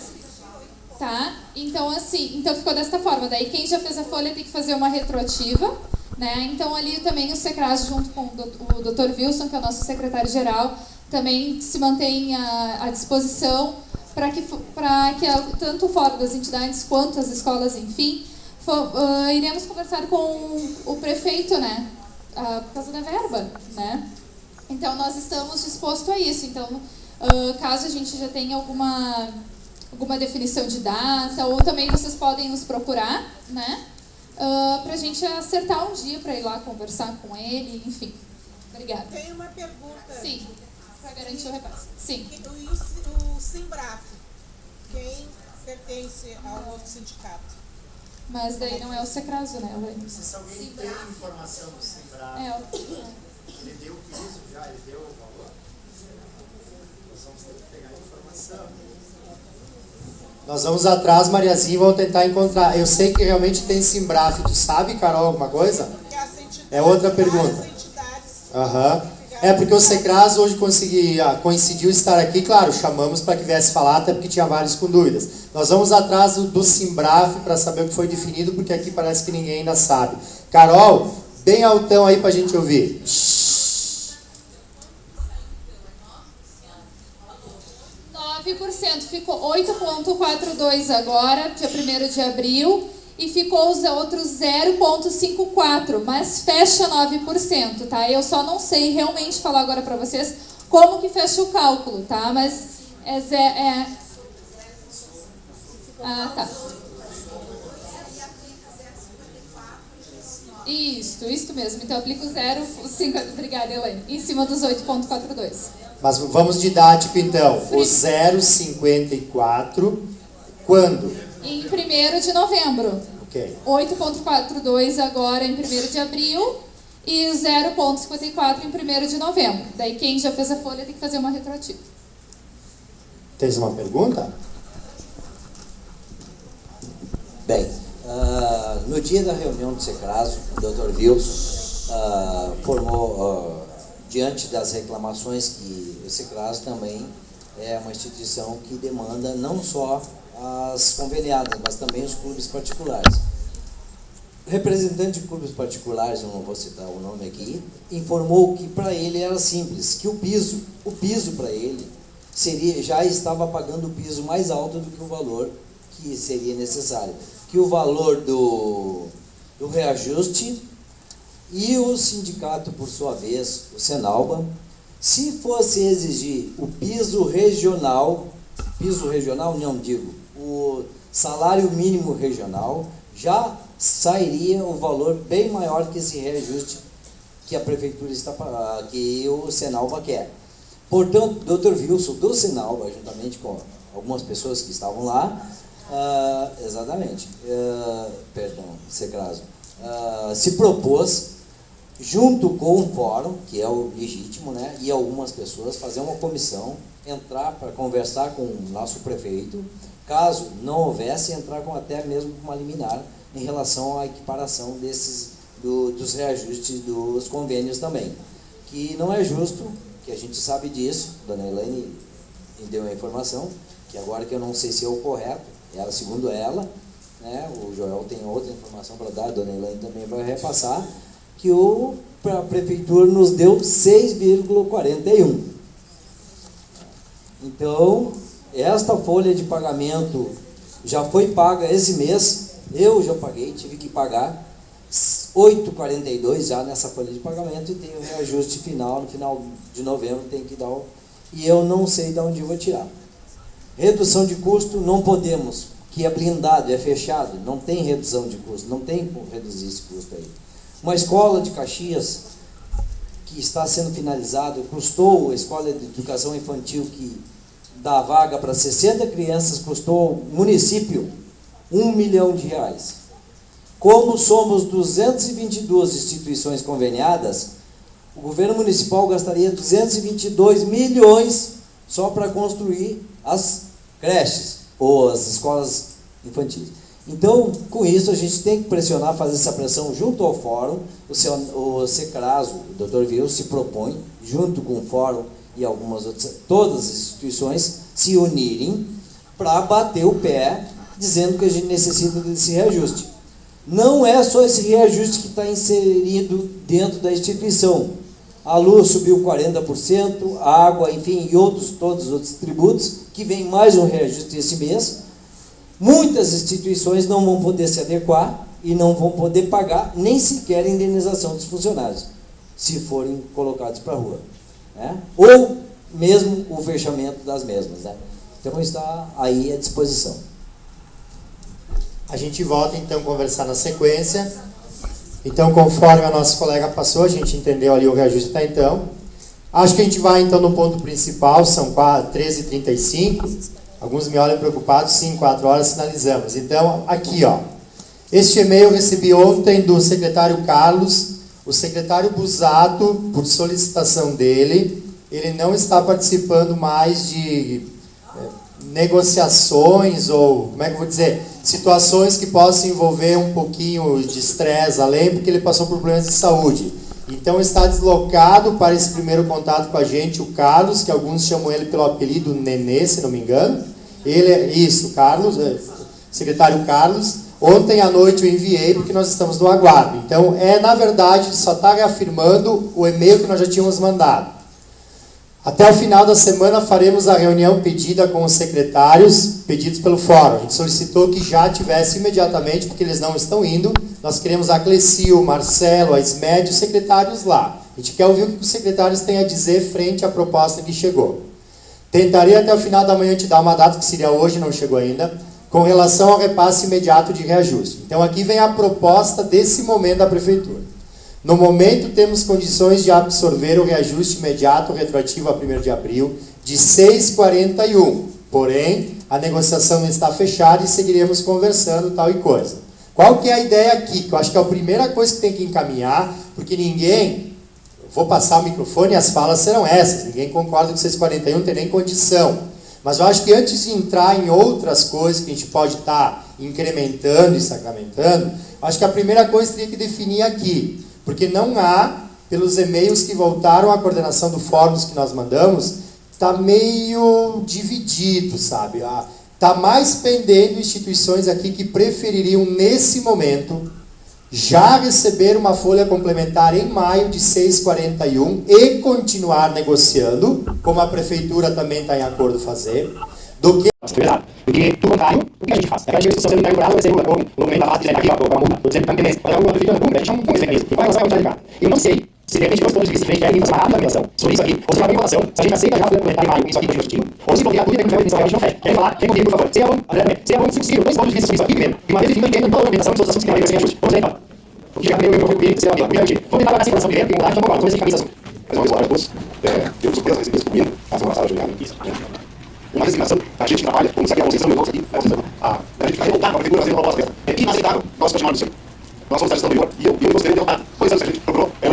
Tá? Então, assim, então ficou desta forma. Daí, quem já fez a folha tem que fazer uma retroativa, né? Então, ali também o Secraso, junto com o Dr. Wilson, que é o nosso secretário-geral, também se mantém à disposição para que tanto fora das entidades quanto as escolas, enfim, iremos conversar com o prefeito, né, por causa da verba, né? Então, nós estamos dispostos a isso. Então, caso a gente já tenha alguma definição de data, ou também vocês podem nos procurar, né, para a gente acertar um dia para ir lá conversar com ele, enfim. Obrigada. Tem uma pergunta. Sim. Para garantir o repasse. Sim. O Simbraf, quem pertence ao outro sindicato? Mas daí não é o Secraso, né? Se alguém tem informação do Simbraf, ele deu o piso já, ele deu o valor? Nós vamos ter que pegar a informação. Nós vamos atrás, Mariazinha, e vamos tentar encontrar. Eu sei que realmente tem Simbraf. Tu sabe, Carol, alguma coisa? É outra pergunta. Aham. Porque o Secraso hoje coincidiu estar aqui, claro, chamamos para que viesse falar, até porque tinha vários com dúvidas. Nós vamos atrás do Simbraf para saber o que foi definido, porque aqui parece que ninguém ainda sabe. Carol, bem altão aí para a gente ouvir. 9%, ficou 8,42 agora, dia 1º de abril. E ficou os outros 0,54, mas fecha 9%, tá? Eu só não sei realmente falar agora para vocês como que fecha o cálculo, tá? Mas tá. Isso mesmo. Então, eu aplico 0,50, obrigada, Elaine, em cima dos 8,42. Mas vamos didático, então. O 0,54, quando? Em 1º de novembro. Ok. 8,42 agora em 1º de abril e 0,54 em 1º de novembro. Daí quem já fez a folha tem que fazer uma retroativa. Tens uma pergunta? Bem, no dia da reunião do Secraso, o Dr. Wilson formou, diante das reclamações que o Secraso também é uma instituição que demanda não só as conveniadas, mas também os clubes particulares. O representante de clubes particulares, eu não vou citar o nome aqui, informou que para ele era simples, que o piso para ele já estava pagando o piso mais alto do que o valor que seria necessário, que o valor do reajuste e o sindicato, por sua vez, o Senalba, se fosse exigir o piso regional, o salário mínimo regional, já sairia um valor bem maior que esse reajuste que a prefeitura que o Senalba quer. Portanto, o Dr. Wilson do Senalba, juntamente com algumas pessoas que estavam lá, Secraso, se propôs, junto com o fórum, que é o legítimo, né, e algumas pessoas, fazer uma comissão, entrar para conversar com o nosso prefeito, caso não houvesse, entrar com até mesmo uma liminar em relação à equiparação dos reajustes dos convênios também, que não é justo, que a gente sabe disso, dona Elaine me deu a informação, que agora que eu não sei se é o correto, ela, segundo ela, né, o Joel tem outra informação para dar, a dona Elaine também vai repassar, que a prefeitura nos deu 6,41. Então, esta folha de pagamento já foi paga esse mês, eu já paguei, tive que pagar 8,42 já nessa folha de pagamento e tem o reajuste final, no final de novembro tem que dar e eu não sei de onde eu vou tirar. Redução de custo, não podemos, que é blindado, é fechado, não tem redução de custo, não tem como reduzir esse custo aí. Uma escola de Caxias, que está sendo finalizada, custou, a escola de educação infantil que dá vaga para 60 crianças, custou o município R$1 milhão. Como somos 222 instituições conveniadas, o governo municipal gastaria 222 milhões só para construir as creches ou as escolas infantis. Então, com isso, a gente tem que pressionar, fazer essa pressão junto ao fórum. O Secraso, o Dr. Vil, se propõe, junto com o fórum e algumas outras, todas as instituições, se unirem para bater o pé, dizendo que a gente necessita desse reajuste. Não é só esse reajuste que está inserido dentro da instituição. A luz subiu 40%, a água, enfim, e todos os outros tributos, que vem mais um reajuste esse mês. Muitas instituições não vão poder se adequar e não vão poder pagar nem sequer a indenização dos funcionários, se forem colocados para a rua, né? Ou mesmo o fechamento das mesmas, né? Então está aí à disposição. A gente volta então a conversar na sequência. Então, conforme a nossa colega passou, a gente entendeu ali o reajuste até então. Acho que a gente vai então no ponto principal, são 13h35. Alguns me olham preocupados, sim, 4 horas finalizamos. Então, aqui, ó. Este e-mail eu recebi ontem do secretário Carlos, o secretário Busato, por solicitação dele, ele não está participando mais de negociações ou, como é que eu vou dizer, situações que possam envolver um pouquinho de estresse além, porque ele passou por problemas de saúde. Então está deslocado para esse primeiro contato com a gente o Carlos, que alguns chamam ele pelo apelido Nenê, se não me engano. Ele é isso, Carlos, secretário Carlos. Ontem à noite eu enviei porque nós estamos no aguardo. Então na verdade, só está reafirmando o e-mail que nós já tínhamos mandado. Até o final da semana faremos a reunião pedida com os secretários, pedidos pelo fórum. A gente solicitou que já tivesse imediatamente, porque eles não estão indo. Nós queremos a Clecil, o Marcelo, a Ismed, os secretários lá. A gente quer ouvir o que os secretários têm a dizer frente à proposta que chegou. Tentarei até o final da manhã te dar uma data, que seria hoje, não chegou ainda, com relação ao repasse imediato de reajuste. Então aqui vem a proposta desse momento da Prefeitura. No momento, temos condições de absorver o reajuste imediato retroativo a 1º de abril de 6,41. Porém, a negociação não está fechada e seguiremos conversando tal e coisa. Qual que é a ideia aqui? Que eu acho que é a primeira coisa que tem que encaminhar, porque ninguém... Vou passar o microfone e as falas serão essas. Ninguém concorda que 6,41 não tem nem condição. Mas eu acho que antes de entrar em outras coisas que a gente pode estar incrementando e sacramentando, acho que a primeira coisa teria que definir aqui. Porque não há, pelos e-mails que voltaram à coordenação do fórum que nós mandamos, está meio dividido, sabe? Está mais pendendo instituições aqui que prefeririam, nesse momento, já receber uma folha complementar em maio de 6,41 e continuar negociando, como a Prefeitura também está em acordo fazer, do que... Porque, do contrário, o que a gente faz? Aquela discussão sendo inaugurada vai ser o momento da base dizendo aqui, ó, a multa, estou dizendo que está em tendência. Mas a Prefeitura não deixa um mecanismo, e vai usar a quantidade de carro. Eu não sei se de repente dois pontos de vista diferentes querem fazer uma rápida avaliação sobre isso aqui, ou se uma vinculação, se a gente aceita já complementar em maio isso aqui para justiça, ou se bloquear tudo e tem que fazer a gente não fecha. Querem falar? Quem comigo, por favor? Se é bom, se possível, dois pontos de vista sobre isso aqui primeiro. E uma vez definido, entendo toda a argumentação de todos os assuntos que não vai ser ajuste. Vamos ver, então. Porque já eu vou pedir que você vai vamos tentar pagar essa informação primeiro, que mudar, já concordo, vamos ver se caminha esse assunto. Mas vamos lá, depois, eu surpreso receber esse documento, fazer uma sala de olhada isso. Uma resignação, a gente trabalha, como sabia, vocês são meus aqui, a gente fica revoltado com a Prefeitura fazendo uma proposta dessa. É inaceitável nós continuarmos assim. Nós somos da gestão do Igor, e eu gostaria de derrotar. Pois é, a gente procurou, eu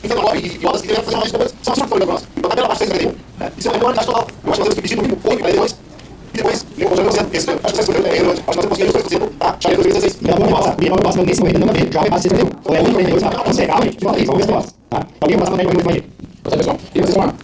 essas em obras que deveriam fazer uma lista depois, são absurdos para o nosso. Então, tabela abaixo de 6,41, né? Isso é uma unidade total. Eu acho que nós temos que pedir no mínimo 8,42. E depois, eu continuo dizendo, acho que vocês poderiam ter hoje. Acho que nós temos que ir 2%, tá? Já é 2016. E a nova proposta, nesse momento, não já vai passar 6,41. Então é 1,42, tá? Vamos pegar, gente, de uma vez, vamos ver esse negócio. Tá? Alguém vai passar também para o pessoal, e vocês vão lá,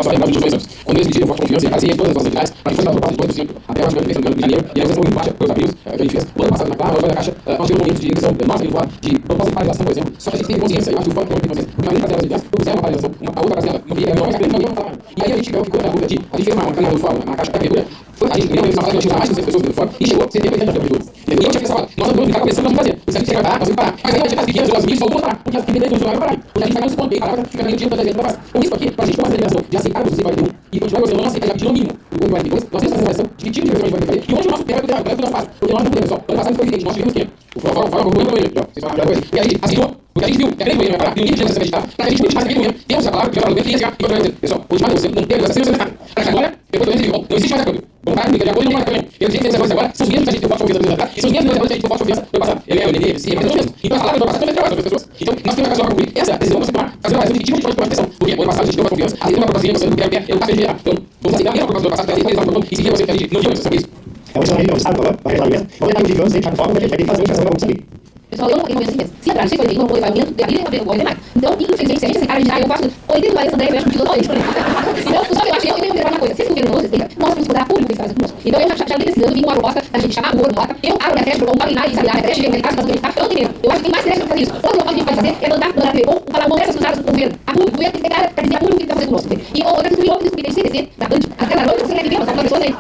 só lembrado dos 2 anos. Quando eles pediram voto de confiança, e agradecer todas as nossas entidades, para que fosse uma proposta de 2%, até nós tivemos no de janeiro, e a negociação muito baixa, pelos abrigos que a gente fez. O ano passado, na Câmara, da Caixa, nós tivemos momentos de negociação nossa e do lado de proposta de paralisação, por exemplo, só que a gente teve consciência, eu acho que o Fórum não tem consciência, porque além de fazer as entidades, propusemos uma paralisação, a outra parcela, não queria, não ia falar. E aí a gente ficou na dúvida de, a gente fez uma caminhada do Fórum na Caixa da Prefeitura, a gente queria uma que tinha mais de 200 pessoas dentro do Fórum, e chegou 70% da Prefeitura. E eu tinha pensado, nós vamos ficar começando, nós vamos fazer. Se a gente chegar parar, nós vamos parar. Mas aí a gente as pequenas, os amigos, vão parar, porque as pequenas não vão parar. Porque a gente vai não se manter, parar, fica ganhando dinheiro toda a gente não faz. Então isso aqui, para a gente tomar essa determinação de aceitar o 41 e continuar negociando, não aceitar já pedir no mínimo o 42, nós temos essa determinação de que tipo de negociação a gente vai fazer. E onde o nosso terreno é o nosso passo. Porque nós não podemos, ó, ano passado foi evidente, nós tivemos tempo. O Fórum concluiu com ele, vocês falaram coisa. E a gente aceitou, porque a gente viu, é grande ele vai parar, e o nível de negociação acreditar, para que a gente politicamente naquele momento, temos a palavra, que eu falo, que ia chegar, e eu vou dizer, pessoal, hoje mais você não teve essa negociação, para que agora, depois do ano não existe mais acordo. Vamos parar, de acordo, não mais acordo. Eu sei que esses agora são os mesmos que a gente deu voto de confiança atrás, e são os mesmos que a gente deu voto de confiança no passado. Ele é o Nenê, ele sim, mas é os mesmos. Então as palavras do passado também trabalham para as pessoas. Então nós temos que concluir essa decisão, você tomar, fazer uma decisão definitiva de tomar atenção. Porque o ano passado a gente deu uma confiança, a gente deu uma proposta de negociação do PRP, eu passei de gerar. Então, vamos aceitar a mesma proposta do passado, para a gente realizar o plano, e seguir você que a gente não viu antes, sabe isso? É uma decisão do Estado, para realizar mesmo. Vamos tentar de anos, a gente já forma, a gente vai ter que fazer uma decisão para o sangue. Pessoal, eu não conheço assim mesmo. Se atrás, se foi não vou levar o de abrir e abrir mais. Então, infelizmente, se a gente aceitar, eu faço 80 horas André, eu acho que eu totalmente. Então, só que eu acho que eu tenho que ver uma coisa. Se esse governo nós temos que dar público esse caso conosco. Então, eu já venho precisando vir com uma proposta da gente chamar o Moro Mota. Eu abro minha creche, vou combinar e sabe, a creche, eu faço eu não tenho. Eu acho que tem mais creche para fazer isso. Outra coisa que a gente pode fazer é mandar a TV ou falar essas cruzadas com o governo. A público, o governo tem que ter cara para dizer a público o que está fazendo conosco. E outra coisa que eu descobri CDC, da Band, até na Band, você quer viver, mas alguma pessoa aí.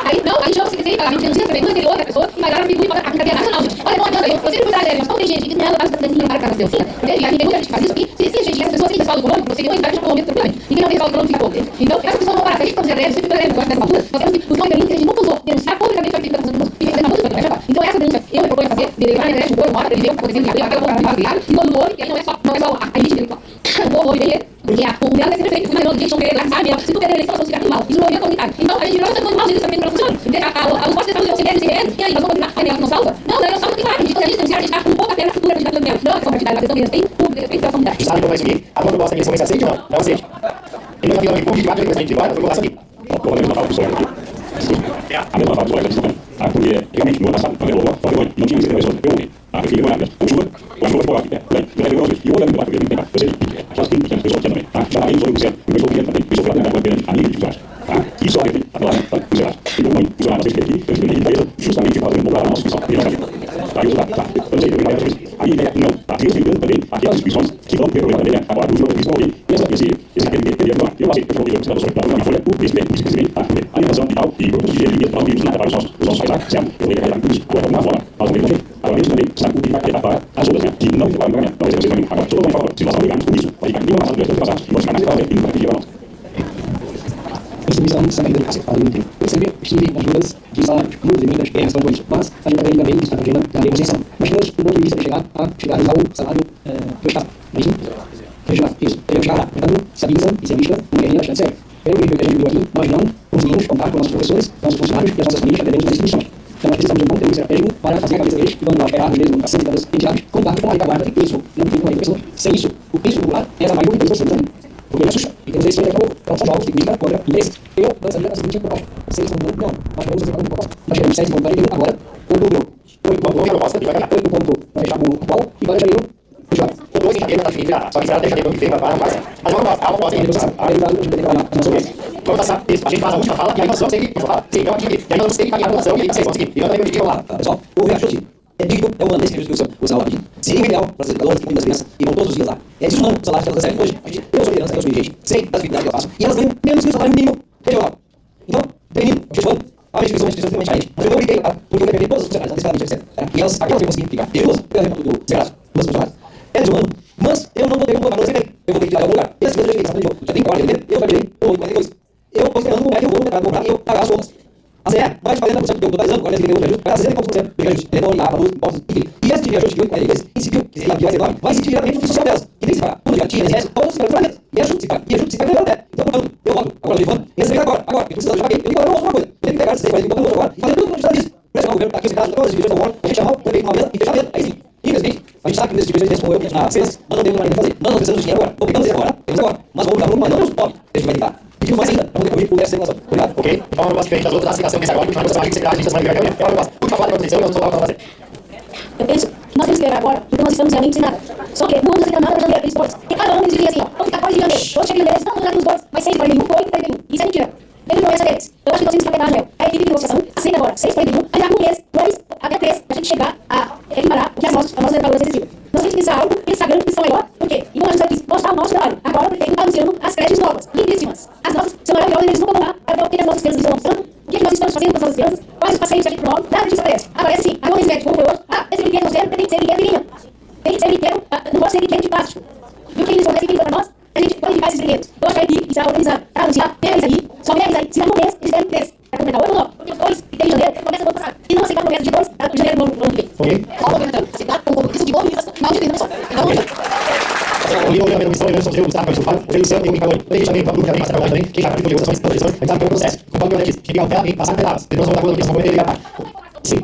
Aí, não, a gente chama o CDC e fala, a gente denuncia também, uma outra pessoa, e vai lá no Pigu e fala a cadeia nacional, gente. Olha, não adianta, eu sempre fui mas como tem gente que não faz dancinha para casa dancinha, entende? A gente tem muita gente que faz isso aqui, se a gente, essas pessoas têm respaldo econômico, você tem uma idade de momento tranquilamente, e quem não tem respaldo econômico fica pouco, então essas pessoas vão parar, se a gente fazer greve, se fica greve, nessa altura, nós temos que buscar um caminho que a gente nunca usou, denunciar publicamente o que está fazendo conosco, e fazer na música, vai acabar. Então essa denúncia, eu me proponho fazer, de levar na internet, o Moro Mota, ele vê o que está acontecendo em abril, até o povo familiar, e todo mundo, que aí não é só a elite intelectual, o povo ouve bem porque o dela vai ser perfeito, mas não, gente, não querer lá, sabe, se tu quer eleição, nós vamos ficar tudo mal, isso não é comunitário. Então a gente não está muito mal, isso também não funciona, os postos estão se querendo, e aí nós vamos continuar, a não salva? Não, não salva, tem vários, quando a gente denunciar, a gente está com pouca pena futura, a gente está planejando, não é questão partidária, a questão que tem público, respeito pela comunidade. Sabe como vai subir? A tua proposta de eleição vai ser aceite ou não? Não aceite. Ele não vai vir de 4 eleições individuais, eu vou passar aqui. A mesma fala do sonho aqui. A mesma fala do sonho aqui. Porque realmente no ano passado, quando ele logo, não tinha sido pessoa, eu ouvi. A prefeitura não era, com chuva ficou aqui, e outra vez, porque não tem mais, eu sei, aquelas 30 pessoas também, tá? Já aí foi o céu, o pessoal também, o pessoal foi grande, a nível de funcionários, tá? Isso aqui, a palavra, tá? Funcionários. Então, muito funcionários, vocês aqui, eu estou empresa, justamente para mudar a nossa instituição, e nós tá? Isso tá, eu não sei, eu não sei, a ideia não, tá? Eles têm também aquelas instituições que vão ter problema também, agora o jogo estão ali, e esse queria não, eu aceito, eu vou precisar da sua plataforma, folha, o presidente, tá? Alimentação e tal, e produtos de higiene, tal, e nada para os nossos pais, tá? Certo? Eu vou carregar tudo isso, agora vamos lá fora, nós vamos ver agora mesmo também, sabe o que vai quedar para as outras, né? Que não vai ganhar, não vai ser você também, agora, todos vão falar, se nós não ligarmos com isso, vai ficar nenhuma maçã do resto passado, e vamos ficar nessa causa, e não vai pedir para nós. Distribuição também da educação, muito tempo. Eu sempre estive nas dúvidas de salários, muitas emendas em relação com isso, mas a gente aprende também que está na agenda da negociação. Mas temos o ponto de vista de chegar ao salário do Estado, não é isso? Regional, isso. Queremos chegar lá, portanto, se avisa e se avista uma guerrilha bastante séria. Pelo que a gente viu aqui, nós não conseguimos contar com nossos professores, nossos funcionários e as nossas famílias dependentes das instituições. Então nós precisamos de um ponto de vista estratégico para fazer a cabeça deles, que quando nós esperarmos mesmo a ação das entidades, contar com a retaguarda de peso, não tem uma educação. Sem isso, o peso popular é essa maior educação do mundo. Porque ele assusta. E temos esse daqui a pouco. Então são jogos de política contra interesses. Eu lançaria a seguinte proposta. Se eles não, nós queremos fazer uma proposta. Nós queremos 7 pontos para ele agora. O número 8 pontos para fechar o qual e para janeiro. O 2 em janeiro está definido. Só que será até janeiro que vem para passar. Mas vamos passar. Vamos passar. A gente vai trabalhar sobre isso. Vamos passar. A gente faz a última fala e aí nós vamos seguir. Sim, eu atingir. E aí nós vamos ter que caminhar a votação e aí vocês vão seguir. E nós também vamos lá. Pessoal, o reajuste é digno, é holandês que reduziu o salário. Seria ideal para as educadoras que cuidam das crianças e vão todos os dias lá. É desumano o salário que elas recebem hoje. Eu sou liderança, eu sou dirigente, sei das atividades que eu faço. E elas ganham menos que o salário mínimo regional. Então, prevenido, objetivando, a instituição é extremamente carente. Mas eu obriguei a, porque eu quero perder todas as funcionárias, antecipadamente, etc. E elas, aquelas que eu consegui ficar, de duas, pelo exemplo do Zegraço, duas funcionárias, é desumano. Mas eu não vou ter como colocar no CPI. Eu vou ter que tirar de algum lugar. E as crianças já tem já tem corte, eu já tirei 8,42. Eu estou esperando como é que eu vou tentar comprar e eu pagar as contas. A CE, mais de 40% do que eu estou totalizando, 40% de ajuste, vai a 60% de reajuste. Telefone, água, luz, impostos, enfim. E esse de reajuste de 8,42 incidiu, que seria a pior enorme, vai incidir diretamente no social delas, que tem que se pagar. Tudo já tinha, INSS, todos os financiamentos. E ajuste se paga, e ajuste se paga até. Então, portanto, eu voto, agora levando, esse agora, eu precisando, já paguei. Eu digo, eu não vou fazer uma coisa. Eu tenho que pegar esses 6,40 botando agora e fazer tudo para disso. Pressionar o governo, aqui os estados, todas as divisões do mundo, a gente chamar o prefeito uma mesa e fechar a mesa. Aí sim. Infelizmente, a gente sabe que nessas divisões como eu, nas peças, nós não temos mais o que fazer. Nós não precisamos de dinheiro agora. diferente das outras, a aplicação desse agora, que você vai ser a gente vai ver a reunião. É uma coisa. Última fala da manutenção, eu sou lá para fazer. Eu penso que nós temos que melhorar agora, porque nós estamos realmente sem nada. Só que não vamos aceitar nada para janeiro, aqueles boards. Porque cada um eles dizia assim, ó, vamos ficar quase de janeiro. Hoje chega em janeiro, não, vamos lá nos boards, mas 6,41, foi 41. Isso é mentira. Teve promessa deles. Eu acho que nós temos que apegar, Angel. A equipe de negociação aceita agora 6,41, aí há um mês, 2, até 3, a gente chegar a equiparar o que a nossa educadora excessiva. Nós temos que pensar algo que eles sabendo que são melhor, por quê? E como a gente vai mostrar o nosso trabalho. Agora o prefeito está anunciando as creches novas, lindíssimas. As nossas são maravilhosas, eles nunca vão lá para ver o que as nossas crianças estão mostrando, o que nós estamos fazendo com as nossas crianças, quais os passeios que a gente promove, nada disso aparece. Aparece sim, agora esse médico, como foi hoje, esse brinquedo não serve, tem que ser brinquedo pequenininho. Tem que ser brinquedo, não pode ser brinquedo de plástico. E o que eles fornecem para nós, a gente pode limpar esses brinquedos. Eu acho que a equipe está organizada para anunciar, tem a aí, só me avisa aí, se não mês, eles devem 3. Para completar 8 ou 9, porque os 2 que tem em janeiro, começa no ano passado. E não aceitar a promessa de 2 para janeiro do ano que vem. Ok. Só complementando, aceitar com compromisso de boa administração, não de só. Então, a missão, eu sou o Gustavo, eu sou o Fábio, eu sou o indicador. Eu deixo também o grupo que já vem passando também, quem já participou de negociações, projeções, a gente sabe que é um processo. Conforme eu disse, cheguei ao tela e passar por etapas. Depois vamos voltar para a notícia, vamos poder sim.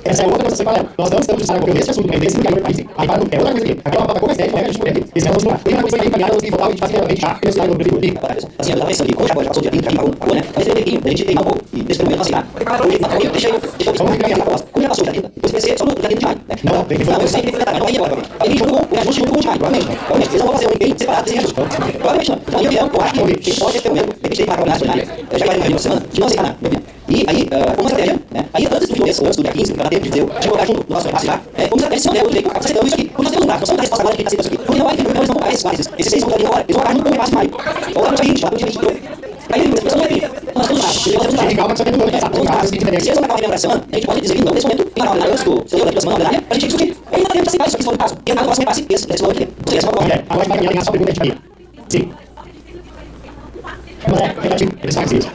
Essa é outra coisa paralela. Nós não estamos discutindo porque esse assunto é desse lugar aí. Aí para é outra coisa aqui. Aquela papai como é sério, como é que a gente pode esse negócio lá. Tem uma coisa aí encaminhada, nós temos que voltar e fazer realmente já, que esse cara não precisa ir. Assim, eu tava pensando aqui, como já passou o dia 30, acabou, né? Mas ele tem a gente tem um pouco e nesse momento aceitar. Deixa eu só me encaminhar a proposta. Como já passou o dia 30, depois vai ser só no dia 30 de maio, né? Não, tem que fazer. Eu sei que não vai ir agora. Ele junto com o ajuste junto com o de maio, provavelmente. Provavelmente, eles não vão fazer um ninguém separado desse ajuste. Provavelmente não. Então, eu acho que pode ter momento, de repente tem que marcar uma ordinária, já que vai ter uma semana, de não aceitar nada, minha opinião. E aí, como estratégia, né? Aí antes do fim do mês, ou antes do dia 15, que vai ter, de colocar junto no nosso repasse lá, como estratégia, se não der outro jeito, você aceitando isso aqui, porque nós temos um prazo, nós somos a resposta agora que a gente aceita isso aqui. Porque não vai ter, eles não vão pagar esses quadros, esses 6 pontos agora, eles vão pagar junto com o repasse de maio. Ou lá no dia 20, lá no dia 22. Aí depois, pessoal vai vir. Nós temos prazo, nós temos prazo. Calma, que só tem um ano, exato. Se eles não marcar a semana, a gente pode dizer que não, nesse momento, em marcar antes do seu da semana, verdade, pra gente discutir. Aí não dá tempo de aceitar isso aqui, se for o caso. E no nosso repasse, esse valor aqui. Ou seja, essa é uma proposta. Agora a gente vai caminhar só a pergunta de caminho. Sim. Mas relativo, eles fazem isso.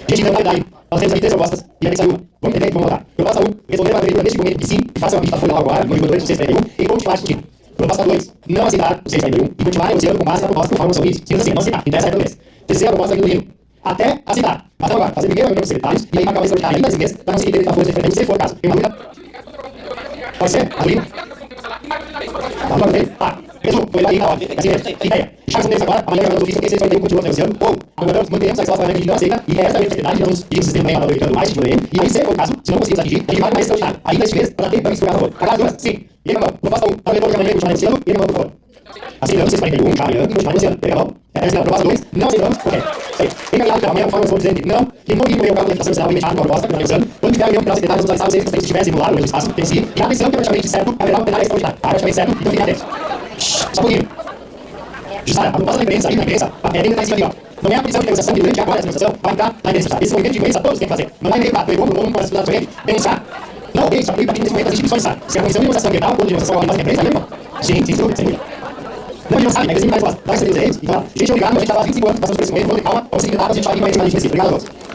Gente, então, vai. Nós temos aqui 3 propostas e a gente saiu. Vamos entender que vamos votar. Proposta 1, resolver a prefeitura neste momento que sim, que faça uma lista folha agora, no nível 2 do 631, e continuar discutindo. Proposta 2, não aceitar o 631 e continuar negociando com base na proposta conforme são isso. Simples assim, não aceitar. Interessa é mês. Terceira proposta aqui do Lino. Até aceitar. Até agora, fazer primeiro reunião com os secretários e aí marcar uma extraordinária ainda esse mês para conseguir ter a folha de referendo, se for o caso. Tem uma dúvida? Pode ser? A do Lino? Tá. Mesmo, foi lá aí na hora. Assim mesmo. Ideia. Deixar deles agora, amanhã jogando ofício, porque esse aí continua negociando, ou agora manteremos a resposta que a gente não aceita, e essa também a secretária, nós vamos pedir que o sistema venha valorizando mais de ele, e aí, se for o caso, se não conseguirmos atingir, a gente vai mais extraordinário. Ainda este mês, para ter banco explicar a favor. Agora, duas, sim. E aí, meu irmão, proposta 1, tá vendo que amanhã continuar negociando, e aí, meu irmão, por favor. Aceitamos 641, já amanhã, e continuar negociando. E aí, meu irmão, proposta 2, não aceitamos, ok. Encaminhado pela manhã, conforme nós vamos dizendo que não, que não iria o cargo da inflação nacional imediato com a proposta, que nós negociando, quando tiver a reunião pela secretária, vamos avisar vocês que vocês estivessem no lado, no espaço, em si, e a atenção que é praticamente certo, haverá uma plenária extraordinária. Praticamente certo, então fiquem atentos. Só um pouquinho. Justiça, a proposta da imprensa, aí na imprensa, ainda está em cima aqui, ó. Não é a prisão de negociação que durante agora essa negociação vai entrar na imprensa. Esse movimento de imprensa todos têm que fazer. Não é meio prato, pegou, não pode estudar sobre ele, denunciar. Não, ok, só que para nesse momento as instituições sabem. Se a comissão de negociação ambiental, quando de negociação agora na imprensa, aí, irmão. Sim, sem dúvida, sem dúvida. Não, a gente não sabe, né? Eles me dão a resposta. Dá essa a eles e fala, gente, obrigado, a gente estava há 25 anos passando por esse momento, vamos ter calma, vamos seguir nada, a gente vai vir com a gente específico. Obrigado a todos.